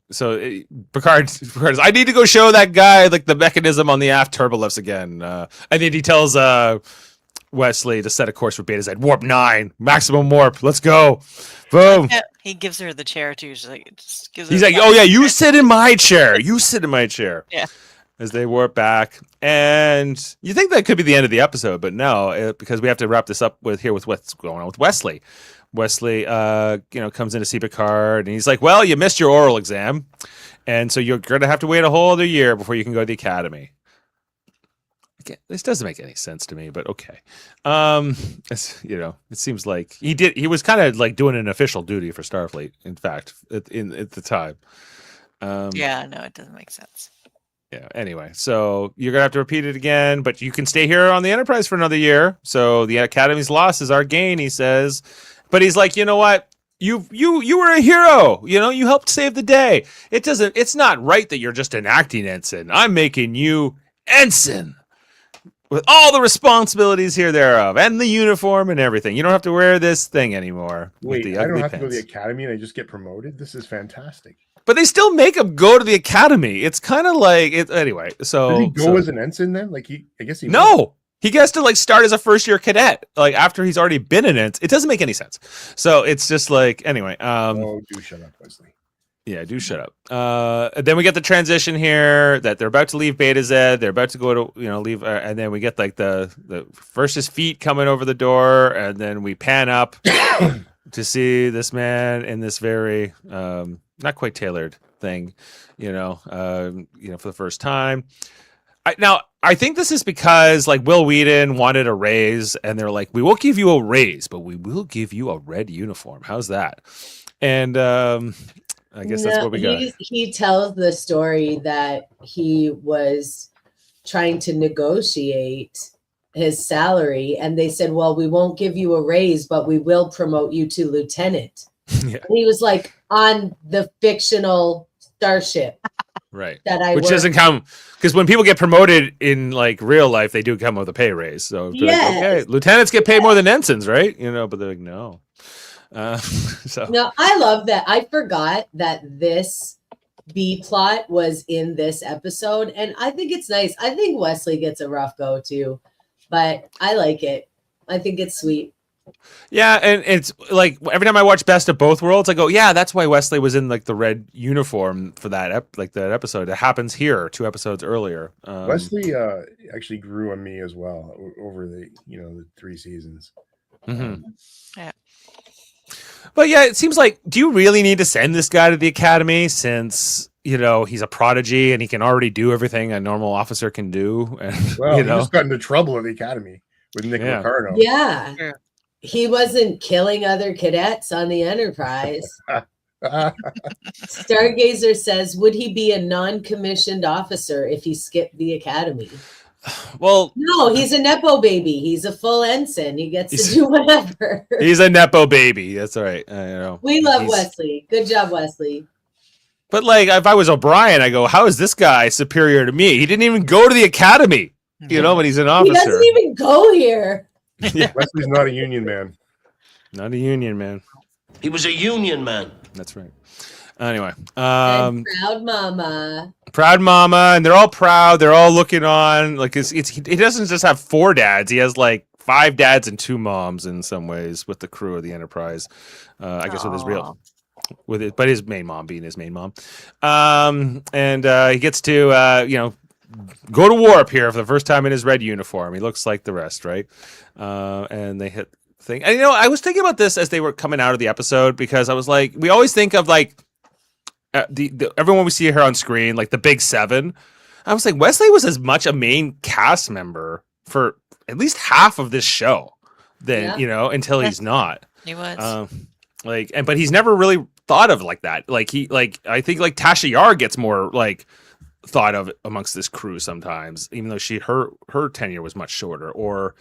Picard says, I need to go show that guy like the mechanism on the aft turbolifts again. And then he tells Wesley to set a course for Beta Z. Warp 9, maximum warp. Let's go. Boom. Yeah, he gives her the chair too. She's like, just gives her He's the like, button. oh yeah, you sit in my chair. You sit in my chair. Yeah. As they warp back, and you think that could be the end of the episode, but no, because we have to wrap this up with what's going on with Wesley. Wesley, comes in to see Picard, and he's like, "Well, you missed your oral exam, and so you're gonna have to wait a whole other year before you can go to the academy." This doesn't make any sense to me, but okay. It seems like he was kind of like doing an official duty for Starfleet. In fact, at the time. Yeah, no, it doesn't make sense. Yeah. Anyway, so you're gonna have to repeat it again, but you can stay here on the Enterprise for another year. So the Academy's loss is our gain, he says. But he's like, you know what? You were a hero. You helped save the day. It's not right that you're just an acting ensign. I'm making you ensign with all the responsibilities here thereof, and the uniform and everything. You don't have to wear this thing anymore. Wait, with the I don't ugly have to go to the pants. academy and I just get promoted? This is fantastic. But they still make him go to the academy. It's kind of like it anyway. So Does he go as an ensign then? Like I guess he no. He gets to like start as a first year cadet, like after he's already been in it. It doesn't make any sense. So it's just like anyway. do shut up, Wesley. Yeah, do shut up. Then we get the transition here that they're about to leave Beta Z. They're about to go to leave, and then we get like the first his feet coming over the door, and then we pan up to see this man in this very not quite tailored thing, for the first time. I think this is because like Will Wheaton wanted a raise, and they're like, we won't give you a raise, but we will give you a red uniform. How's that? And I guess that's what we got. He tells the story that he was trying to negotiate his salary, and they said, well, we won't give you a raise, but we will promote you to lieutenant. Yeah. And he was like, on the fictional starship. Right. Which doesn't come because when people get promoted in like real life, they do come with a pay raise. So they're like, okay, lieutenants get paid more than ensigns, right? But they're like, no. No, I love that. I forgot that this B plot was in this episode, and I think it's nice. I think Wesley gets a rough go too, but I like it. I think it's sweet. Yeah, and it's like every time I watch Best of Both Worlds, I go, yeah, that's why Wesley was in like the red uniform for that that episode. It happens here 2 episodes earlier. Wesley actually grew on me as well over the the 3 seasons. Mm-hmm. Yeah. But yeah, it seems like, do you really need to send this guy to the academy since he's a prodigy and he can already do everything a normal officer can do? And well, he just got into trouble at the academy with Nick Ricardo. Yeah. Sure. He wasn't killing other cadets on the Enterprise. Stargazer says, would he be a non-commissioned officer if he skipped the academy? Well, no, he's a Nepo baby. He's a full ensign. He gets to do whatever. He's a Nepo baby. That's all right. We love Wesley. Good job, Wesley. But like, if I was O'Brien, I go, how is this guy superior to me? He didn't even go to the academy, but he's an officer. He doesn't even go here. Yeah. Wesley's not a union man. Not a union man. He was a union man. That's right. Anyway, and proud mama, and they're all proud. They're all looking on. Like he doesn't just have 4 dads. He has like 5 dads and 2 moms in some ways with the crew of the Enterprise. I guess but his main mom being his main mom. And he gets to go to warp here for the first time in his red uniform. He looks like the rest, right? And they hit the thing. And I was thinking about this as they were coming out of the episode, because I was like, we always think of like everyone we see here on screen, like the big 7. I was like, Wesley was as much a main cast member for at least half of this show than until he's not. He was but he's never really thought of like that. I think like Tasha Yar gets more like thought of amongst this crew sometimes, even though her tenure was much shorter. Or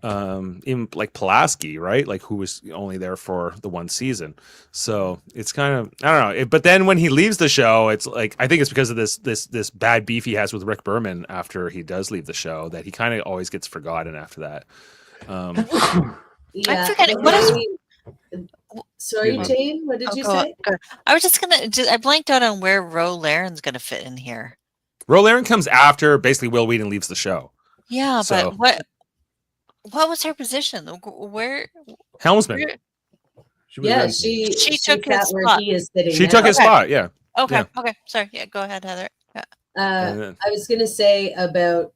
even like Pulaski, right? Like, who was only there for the 1 season. So it's kind of, I don't know. But then when he leaves the show, it's like, I think it's because of this bad beef he has with Rick Berman after he does leave the show, that he kind of always gets forgotten after that. I'm forgetting. What is? Sorry, Jane. What did you say? I was just I blanked out on where Ro Laren's gonna fit in here. Ro Laren comes after basically Will Wheaton leaves the show. Yeah, So- but what? What was her position? Where? Helmsman. where- She was Yeah, in- she took his sat where spot. he is sitting. She now. took his Okay. spot. Yeah. Okay. Yeah. Okay. Sorry. Yeah. Go ahead, Heather. Yeah. And then- I was gonna say about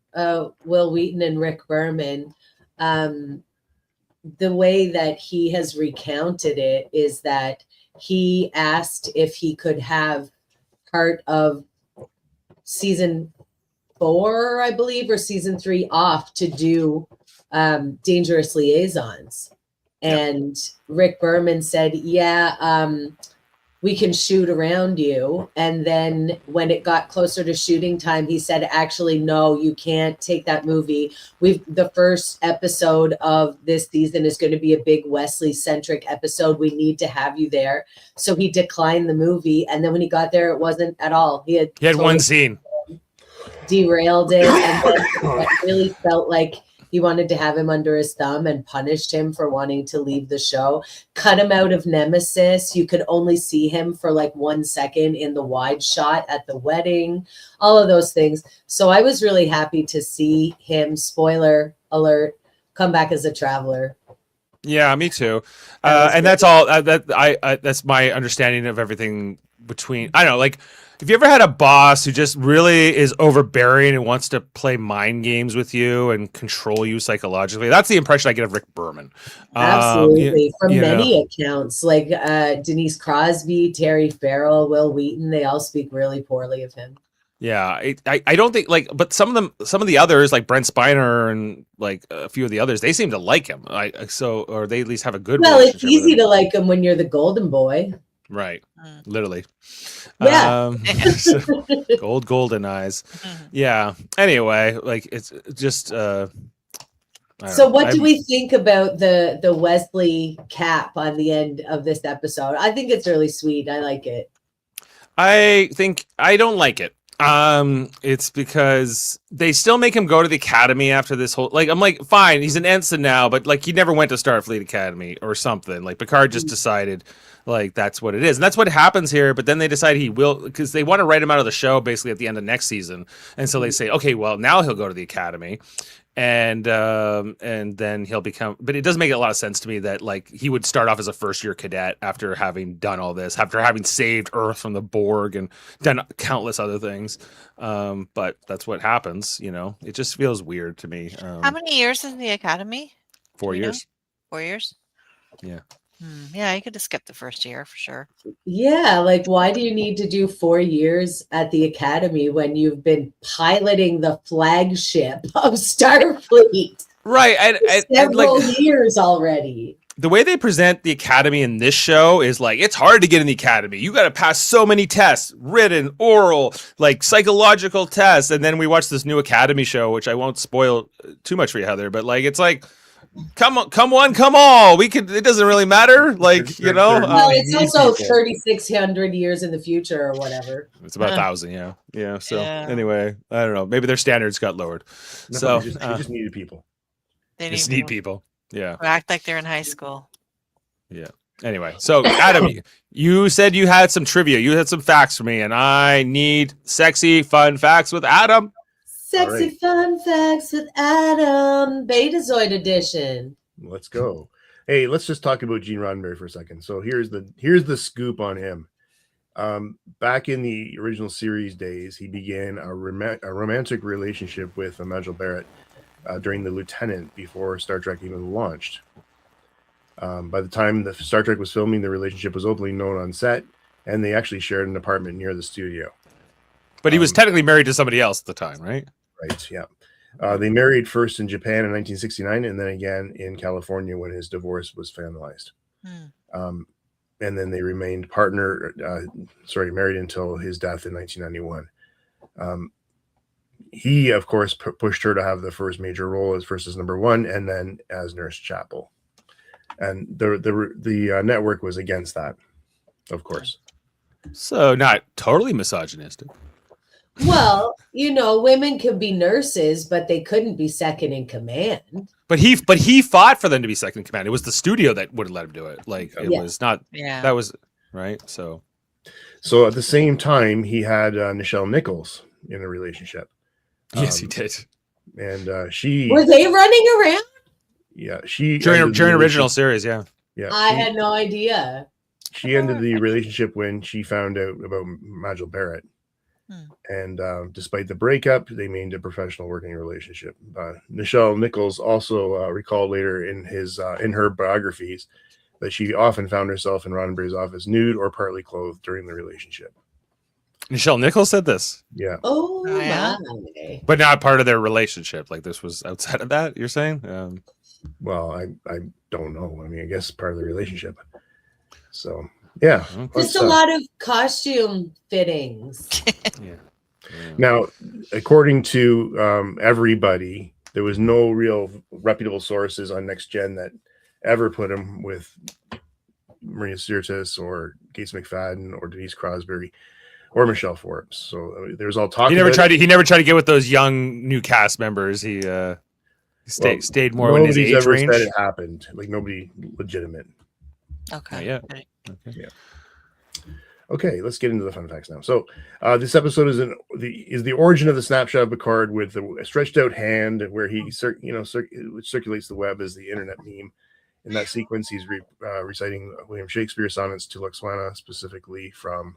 Will Wheaton and Rick Berman. The way that he has recounted it is that he asked if he could have part of season 4, I believe, or season 3 off to do Dangerous Liaisons. And Rick Berman said, we can shoot around you. And then when it got closer to shooting time, he said, actually, no, you can't take that movie. The first episode of this season is going to be a big Wesley centric episode. We need to have you there. So he declined the movie. And then when he got there, it wasn't at all. He had one scene. Derailed it. And then it really felt like he wanted to have him under his thumb and punished him for wanting to leave the show. Cut him out of Nemesis. You could only see him for like 1 second in the wide shot at the wedding, all of those things. So I was really happy to see him, spoiler alert, come back as a traveler. Yeah, me too. And that's all. That's my understanding of everything between. I don't know, like. If you ever had a boss who just really is overbearing and wants to play mind games with you and control you psychologically, that's the impression I get of Rick Berman. Absolutely. From many accounts, like Denise Crosby, Terry Farrell, Will Wheaton, they all speak really poorly of him. Yeah, I don't think but some of the others like Brent Spiner and like a few of the others, they seem to like him. Or they at least have a good. Well, it's easy to like him when you're the golden boy. Right. Literally. Yeah. Golden eyes. Yeah. Anyway, like it's just so what do we think about the Wesley cap on the end of this episode? I think it's really sweet. I like it. I think I don't like it. It's because they still make him go to the academy after this whole, like, I'm like, fine, he's an ensign now, but like he never went to Starfleet Academy or something. Like Picard just decided like that's what it is. And that's what happens here, but then they decide he will, because they want to write him out of the show basically at the end of next season. And so they say, okay, well now he'll go to the academy. And then he'll become, but it doesn't make a lot of sense to me that like he would start off as a first year cadet after having done all this, after having saved Earth from the Borg and done countless other things. But that's what happens, you know. It just feels weird to me. How many years is the academy? 4 years. 4 years. Yeah. Yeah, you could have skipped the first year for sure. Yeah, like why do you need to do 4 years at the academy when you've been piloting the flagship of Starfleet? Right, and several like, years already. The way they present the academy in this show is like it's hard to get in the academy. You got to pass so many tests, written, oral, like psychological tests, and then we watch this new academy show, which I won't spoil too much for you, Heather. But like it's like. Come on, come all. We could. It doesn't really matter. Like you know. Well, it's also 3,600 years in the future or whatever. It's about 1,000. Yeah. So anyway, I don't know. Maybe their standards got lowered. No, so they just needed people. They just need people. Yeah. Who act like they're in high school. Yeah. Anyway, so Adam, you said you had some trivia. You had some facts for me, and I need sexy, fun facts with Adam. Sexy fun facts with Adam, Betazoid edition. Let's go. Hey, let's just talk about Gene Roddenberry for a second. So here's the scoop on him. Back in the original series days, he began a romantic relationship with Majel Barrett during the Lieutenant before Star Trek even launched. By the time the Star Trek was filming, the relationship was openly known on set, and they actually shared an apartment near the studio. But he was technically married to somebody else at the time, right? Right, yeah. They married first in Japan in 1969 and then again in California when his divorce was finalized. And then they remained married until his death in 1991. He, of course, pushed her to have the first major role first as number one and then as Nurse Chapel. And the network was against that, of course. So not totally misogynistic. Well, you know, women could be nurses, but they couldn't be second in command. But he fought for them to be second in command. It was the studio that wouldn't let him do it. Like it was not. Yeah, that was right. So at the same time, he had Nichelle Nichols in a relationship. Yes, he did. And she were they running around? Yeah, she during ended the original relationship- series. Yeah. Yeah, I had no idea. she ended the relationship when she found out about Majel Barrett. Hmm. And despite the breakup, they maintained a professional working relationship. Nichelle Nichols also recalled later in her biographies that she often found herself in Roddenberry's office nude or partly clothed during the relationship. Nichelle Nichols said this, Yeah. Oh, yeah? my. but not part of their relationship. Like this was outside of that. You're saying? Well, I don't know. I mean, I guess part of the relationship. So yeah. Just a lot of costume fittings. Yeah. Now, according to everybody, there was no real reputable sources on Next Gen that ever put him with Maria Sirtis or Gates McFadden or Denise Crosby or Michelle Forbes. So there's all talk. He never tried to get with those young new cast members. He stayed more in his age ever range. said it happened. Like nobody legitimate. Okay. Yeah. Right. Okay. Yeah. Okay, let's get into the fun facts now. So, this episode is the origin of the snapshot of Picard with the stretched out hand, where he circulates the web as the internet meme. In that sequence, he's reciting William Shakespeare sonnets to Lwaxana, specifically from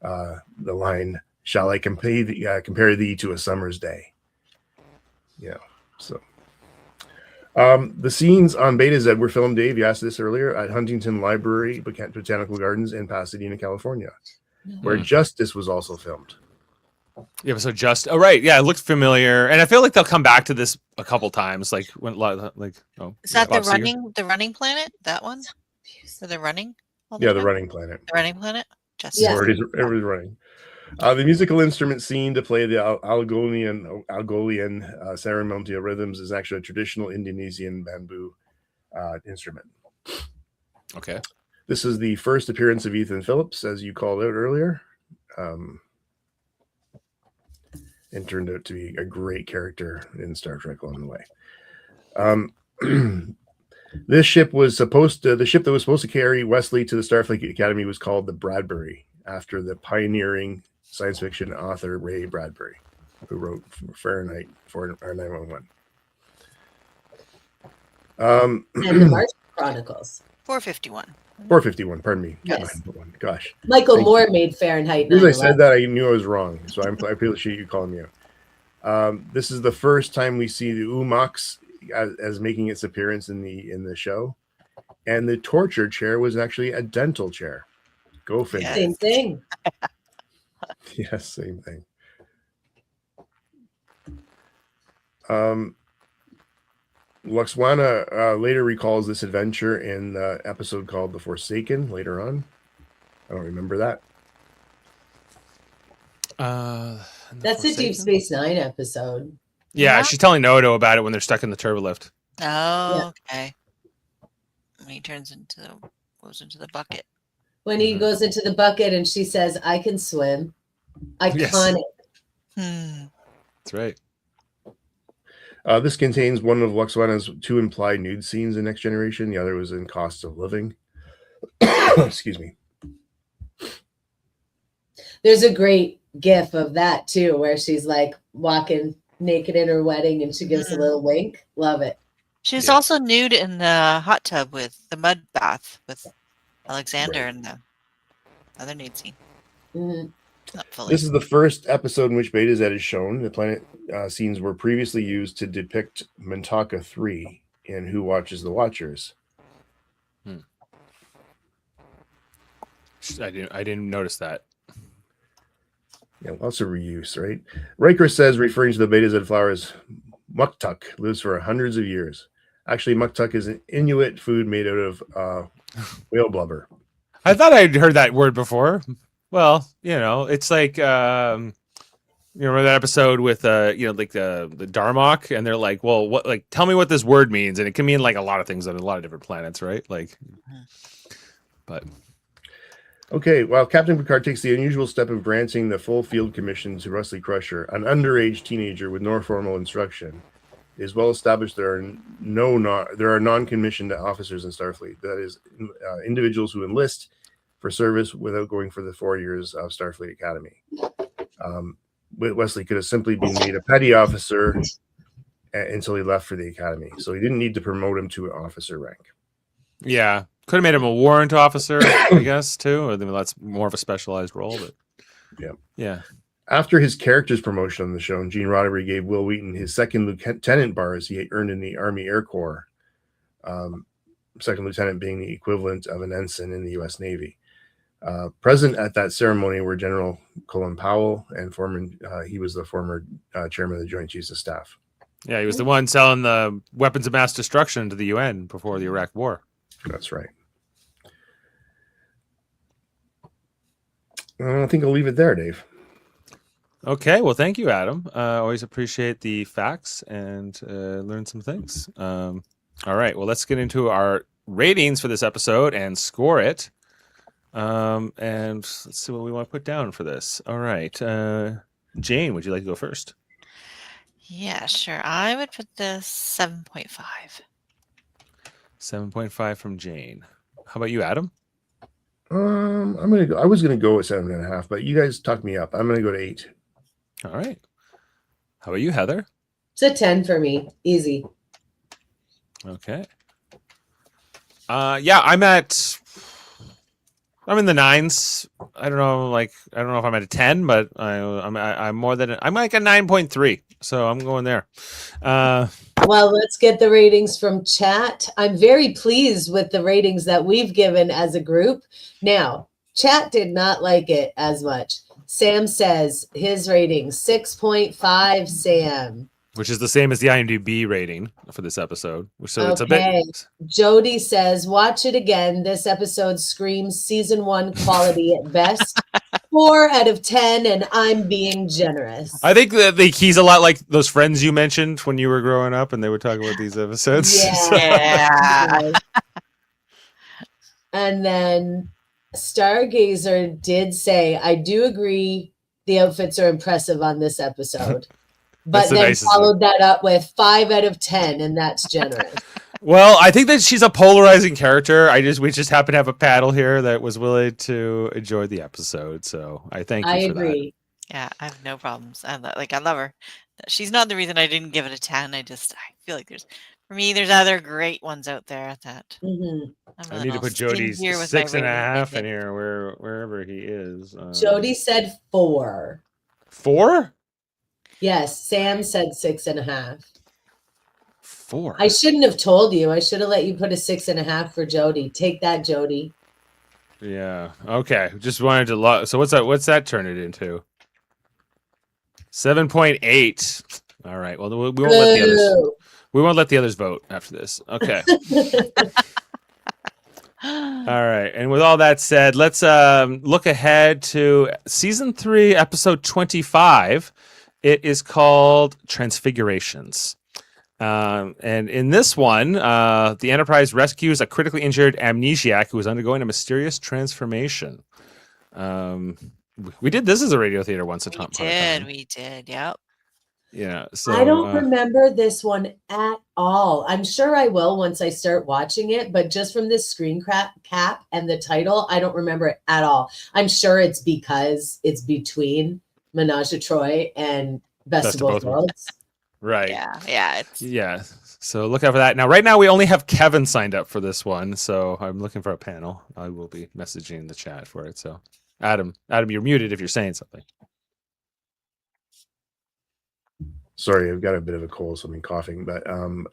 the line, "Shall I compare thee to a summer's day?" Yeah. So, the scenes on Beta Z were filmed, Dave, you asked this earlier, at Huntington Library Botanical Gardens in Pasadena, California, where Justice was also filmed. Yeah, so right. Yeah, it looked familiar, and I feel like they'll come back to this a couple times. Like when, Is that the running planet? That one? So they're running? Yeah, the running planet. The running planet? Just Yeah. Everybody's running. The musical instrument scene to play the Algolian ceremonial rhythms is actually a traditional Indonesian bamboo instrument. Okay. This is the first appearance of Ethan Phillips, as you called out earlier. And turned out to be a great character in Star Trek along the way. The ship that was supposed to carry Wesley to the Starfleet Academy was called the Bradbury, after the pioneering science fiction author Ray Bradbury, who wrote Fahrenheit 491. And the Martian Chronicles. 451. 451, pardon me. Yes. Gosh. Michael Moore made Fahrenheit. As I said that, I knew I was wrong. So I appreciate you calling me out. This is the first time we see the Umax as making its appearance in the show. And the torture chair was actually a dental chair. Go figure. Same thing. Yes, same thing. Lwaxana later recalls this adventure in the episode called The Forsaken later on. I don't remember that. That's a Deep Space Nine episode. Yeah, she's telling Nodo about it when they're stuck in the turbolift. Oh, okay. When he goes into the bucket. When he goes into the bucket and she says, "I can swim." Iconic. Yes. That's right. This contains one of Lwaxana's 2 implied nude scenes in Next Generation. The other was in Cost of Living. Excuse me. There's a great gif of that too, where she's like walking naked in her wedding and she gives a little wink. Love it. She was also nude in the hot tub with the mud bath with Alexander and the other nude scene. Mm-hmm. Not fully. This is the first episode in which Beta Z is shown. The planet scenes were previously used to depict Mintaka 3 in Who Watches the Watchers. I didn't notice that. Yeah, lots of reuse, right? Riker says, referring to the Beta Z flowers, Muktuk lives for hundreds of years. Actually, Muktuk is an Inuit food made out of whale blubber. I thought I'd heard that word before. Well, it's like remember that episode with like the Darmok, and they're like, well, what, like, tell me what this word means, and it can mean like a lot of things on a lot of different planets, right? Like, but okay, while Captain Picard takes the unusual step of granting the full field commission to Wesley Crusher, an underage teenager with no formal instruction, it is well established there are non-commissioned officers in Starfleet. That is, individuals who enlist for service without going for the 4 years of Starfleet Academy. Wesley could have simply been made a petty officer until he left for the academy. So he didn't need to promote him to an officer rank. Yeah. Could have made him a warrant officer, I guess, too. Or that's more of a specialized role. But yeah. After his character's promotion on the show, Gene Roddenberry gave Will Wheaton his second lieutenant bars he had earned in the Army Air Corps. Second lieutenant being the equivalent of an ensign in the U.S. Navy. Present at that ceremony were General Colin Powell and he was the former chairman of the Joint Chiefs of Staff. Yeah, he was the one selling the weapons of mass destruction to the UN before the Iraq War. That's right. I think I'll leave it there, Dave. Okay, well, thank you, Adam. Always appreciate the facts and learn some things. All right, well, let's get into our ratings for this episode and score it. And let's see what we want to put down for this. All right, Jane, would you like to go first? Yeah, sure. I would put this 7.5. 7.5 from Jane. How about you, Adam? I'm gonna go. I was gonna go with 7.5, but you guys talked me up. I'm gonna go to 8. All right. How about you, Heather? It's a 10 for me. Easy. Okay. Yeah, I'm in the 9s. I don't know if I'm at a 10, but I'm more than I'm like a 9.3. So I'm going there. Well, let's get the ratings from chat. I'm very pleased with the ratings that we've given as a group. Now, chat did not like it as much. Sam says his rating 6.5. Sam. Which is the same as the IMDb rating for this episode. So it's a bit. Jody says, watch it again. This episode screams season 1 quality at best. 4 out of 10, and I'm being generous. I think that he's a lot like those friends you mentioned when you were growing up and they would talk about these episodes. Yeah. And then Stargazer did say, I do agree the outfits are impressive on this episode. But then followed that up with 5 out of 10, and that's generous. Well, I think that she's a polarizing character. We just happen to have a paddle here that was willing to enjoy the episode. So I thank you for agree. That. Yeah, I have no problems. I love her. She's not the reason I didn't give it a 10. I feel like there's other great ones out there that. Mm-hmm. I need to put Jody's 6.5 in here, wherever he is. Jody said 4. 4? Yes, Sam said 6.5. 4. I shouldn't have told you. I should have let you put a 6.5 for Jody. Take that, Jody. Yeah. Okay. Just wanted to. So what's that turn it into? 7.8. All right. Well, we won't let the others. We won't let the others vote after this. Okay. All right. And with all that said, let's look ahead to season 3, episode 25. It is called Transfigurations. And in this one, the Enterprise rescues a critically injured amnesiac who is undergoing a mysterious transformation. We did this as a radio theater once. We did. Yep. Yeah. So I don't remember this one at all. I'm sure I will once I start watching it, but just from this screen cap and the title, I don't remember it at all. I'm sure it's because it's between Ménage Troi and Best of Both Worlds. Right. Yeah. Yeah. So look out for that. Now, right now, we only have Kevin signed up for this one. So I'm looking for a panel. I will be messaging the chat for it. So Adam, you're muted if you're saying something. Sorry, I've got a bit of a cold, so I'm coughing. But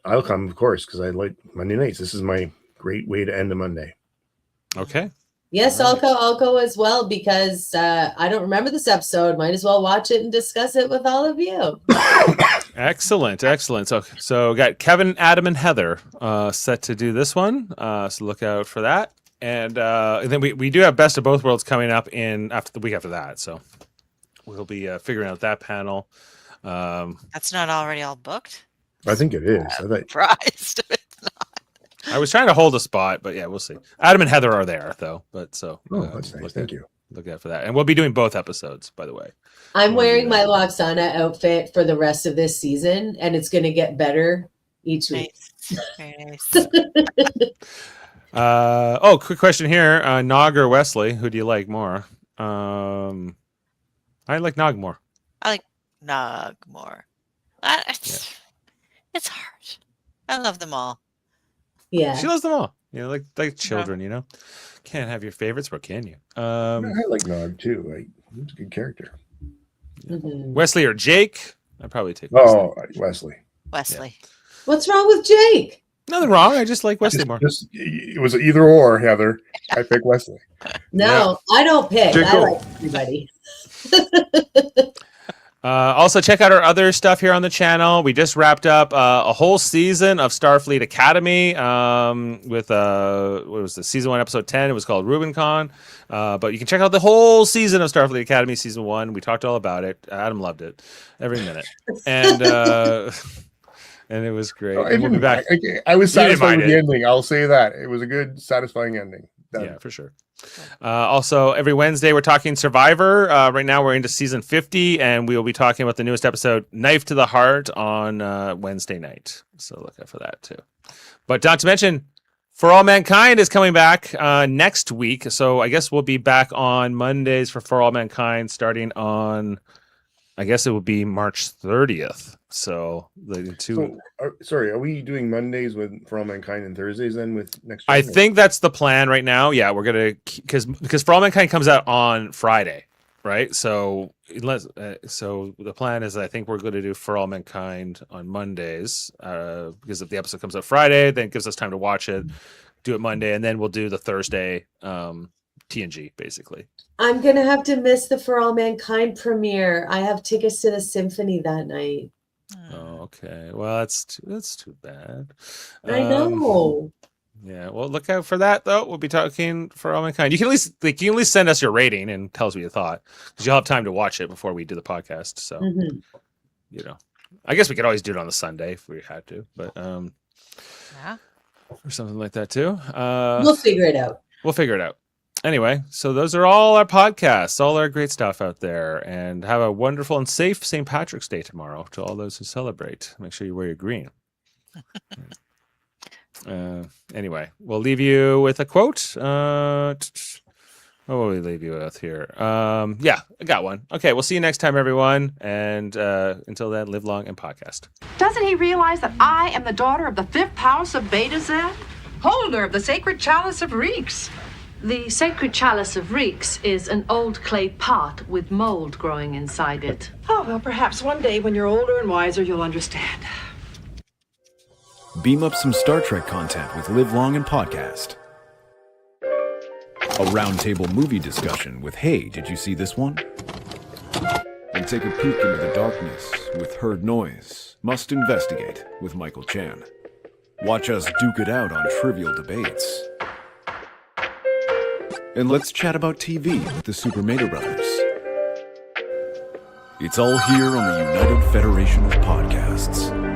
I'll come, of course, because I like Monday nights. This is my great way to end a Monday. Okay. Yes, right. I'll go as well because I don't remember this episode. Might as well watch it and discuss it with all of you. Excellent. So got Kevin, Adam, and Heather set to do this one. So look out for that. And then we do have Best of Both Worlds coming up after the week after that. So we'll be figuring out that panel. That's not already all booked? I think it is. I'm surprised if it's not. I was trying to hold a spot, but yeah, we'll see. Adam and Heather are there, though. But that's nice. Thank you. Look out for that. And we'll be doing both episodes, by the way. I'm wearing my Lwaxana outfit for the rest of this season, and it's going to get better each week. Very nice. Quick question here. Nog or Wesley, who do you like more? I like Nog more. I like Nog more. It's hard. I love them all. Yeah. She loves them all. Like children, Can't have your favorites, but can you? I like Nog too. Like, he's a good character. Mhm. Wesley or Jake? I'd probably take Wesley. Oh, Wesley. Wesley. What's wrong with Jake? Nothing wrong. I just like Wesley more. It was either or, Heather. I pick Wesley. No, I don't pick. Jake I Cole. like everybody. Also, check out our other stuff here on the channel. We just wrapped up a whole season of Starfleet Academy with what was the season 1, episode 10? It was called Rubicon. But you can check out the whole season of Starfleet Academy, season 1. We talked all about it. Adam loved it every minute, and it was great. I And we'll be back. I was You didn't satisfied mind with the it. ending. I'll say that. It was a good, satisfying ending. Done. Yeah, for sure. Also, every Wednesday we're talking Survivor. Right now we're into season 50, and we will be talking about the newest episode, Knife to the Heart, on Wednesday night. So look out for that too. But not to mention, For All Mankind is coming back next week. So I guess we'll be back on Mondays for All Mankind, starting on, I guess it will be March 30th. So the two. Sorry, are we doing Mondays For All Mankind and Thursdays then with next? I week? think that's the plan right now. Yeah, we're gonna because For All Mankind comes out on Friday, right? So so the plan is I think we're going to do For All Mankind on Mondays because if the episode comes out Friday, then it gives us time to watch it, do it Monday, and then we'll do the Thursday TNG basically. I'm gonna have to miss the For All Mankind premiere. I have tickets to the symphony that night. Oh, okay. Well, that's too bad. I know. Yeah. Well, look out for that though. We'll be talking For All Mankind. You can at least send us your rating and tell us what you thought because you'll have time to watch it before we do the podcast. So I guess we could always do it on the Sunday if we had to, but Yeah. or something like that too. We'll figure it out. We'll figure it out. Anyway, so those are all our podcasts, all our great stuff out there, and have a wonderful and safe St. Patrick's Day tomorrow to all those who celebrate. Make sure you wear your green. Anyway, we'll leave you with a quote. What will we leave you with here? Yeah, I got one. Okay, we'll see you next time, everyone. And until then, live long and podcast. Doesn't he realize that I am the daughter of the 5th house of Beta Z, holder of the sacred chalice of Reeks? The sacred chalice of Reeks is an old clay pot with mold growing inside it. Oh, well, perhaps one day when you're older and wiser, you'll understand. Beam up some Star Trek content with Live Long and Podcast. A roundtable movie discussion with Hey, did you see this one? And take a peek into the darkness with Heard Noise, Must Investigate with Michael Chan. Watch us duke it out on trivial debates. And let's chat about TV with the Super Maida Brothers. It's all here on the United Federation of Podcasts.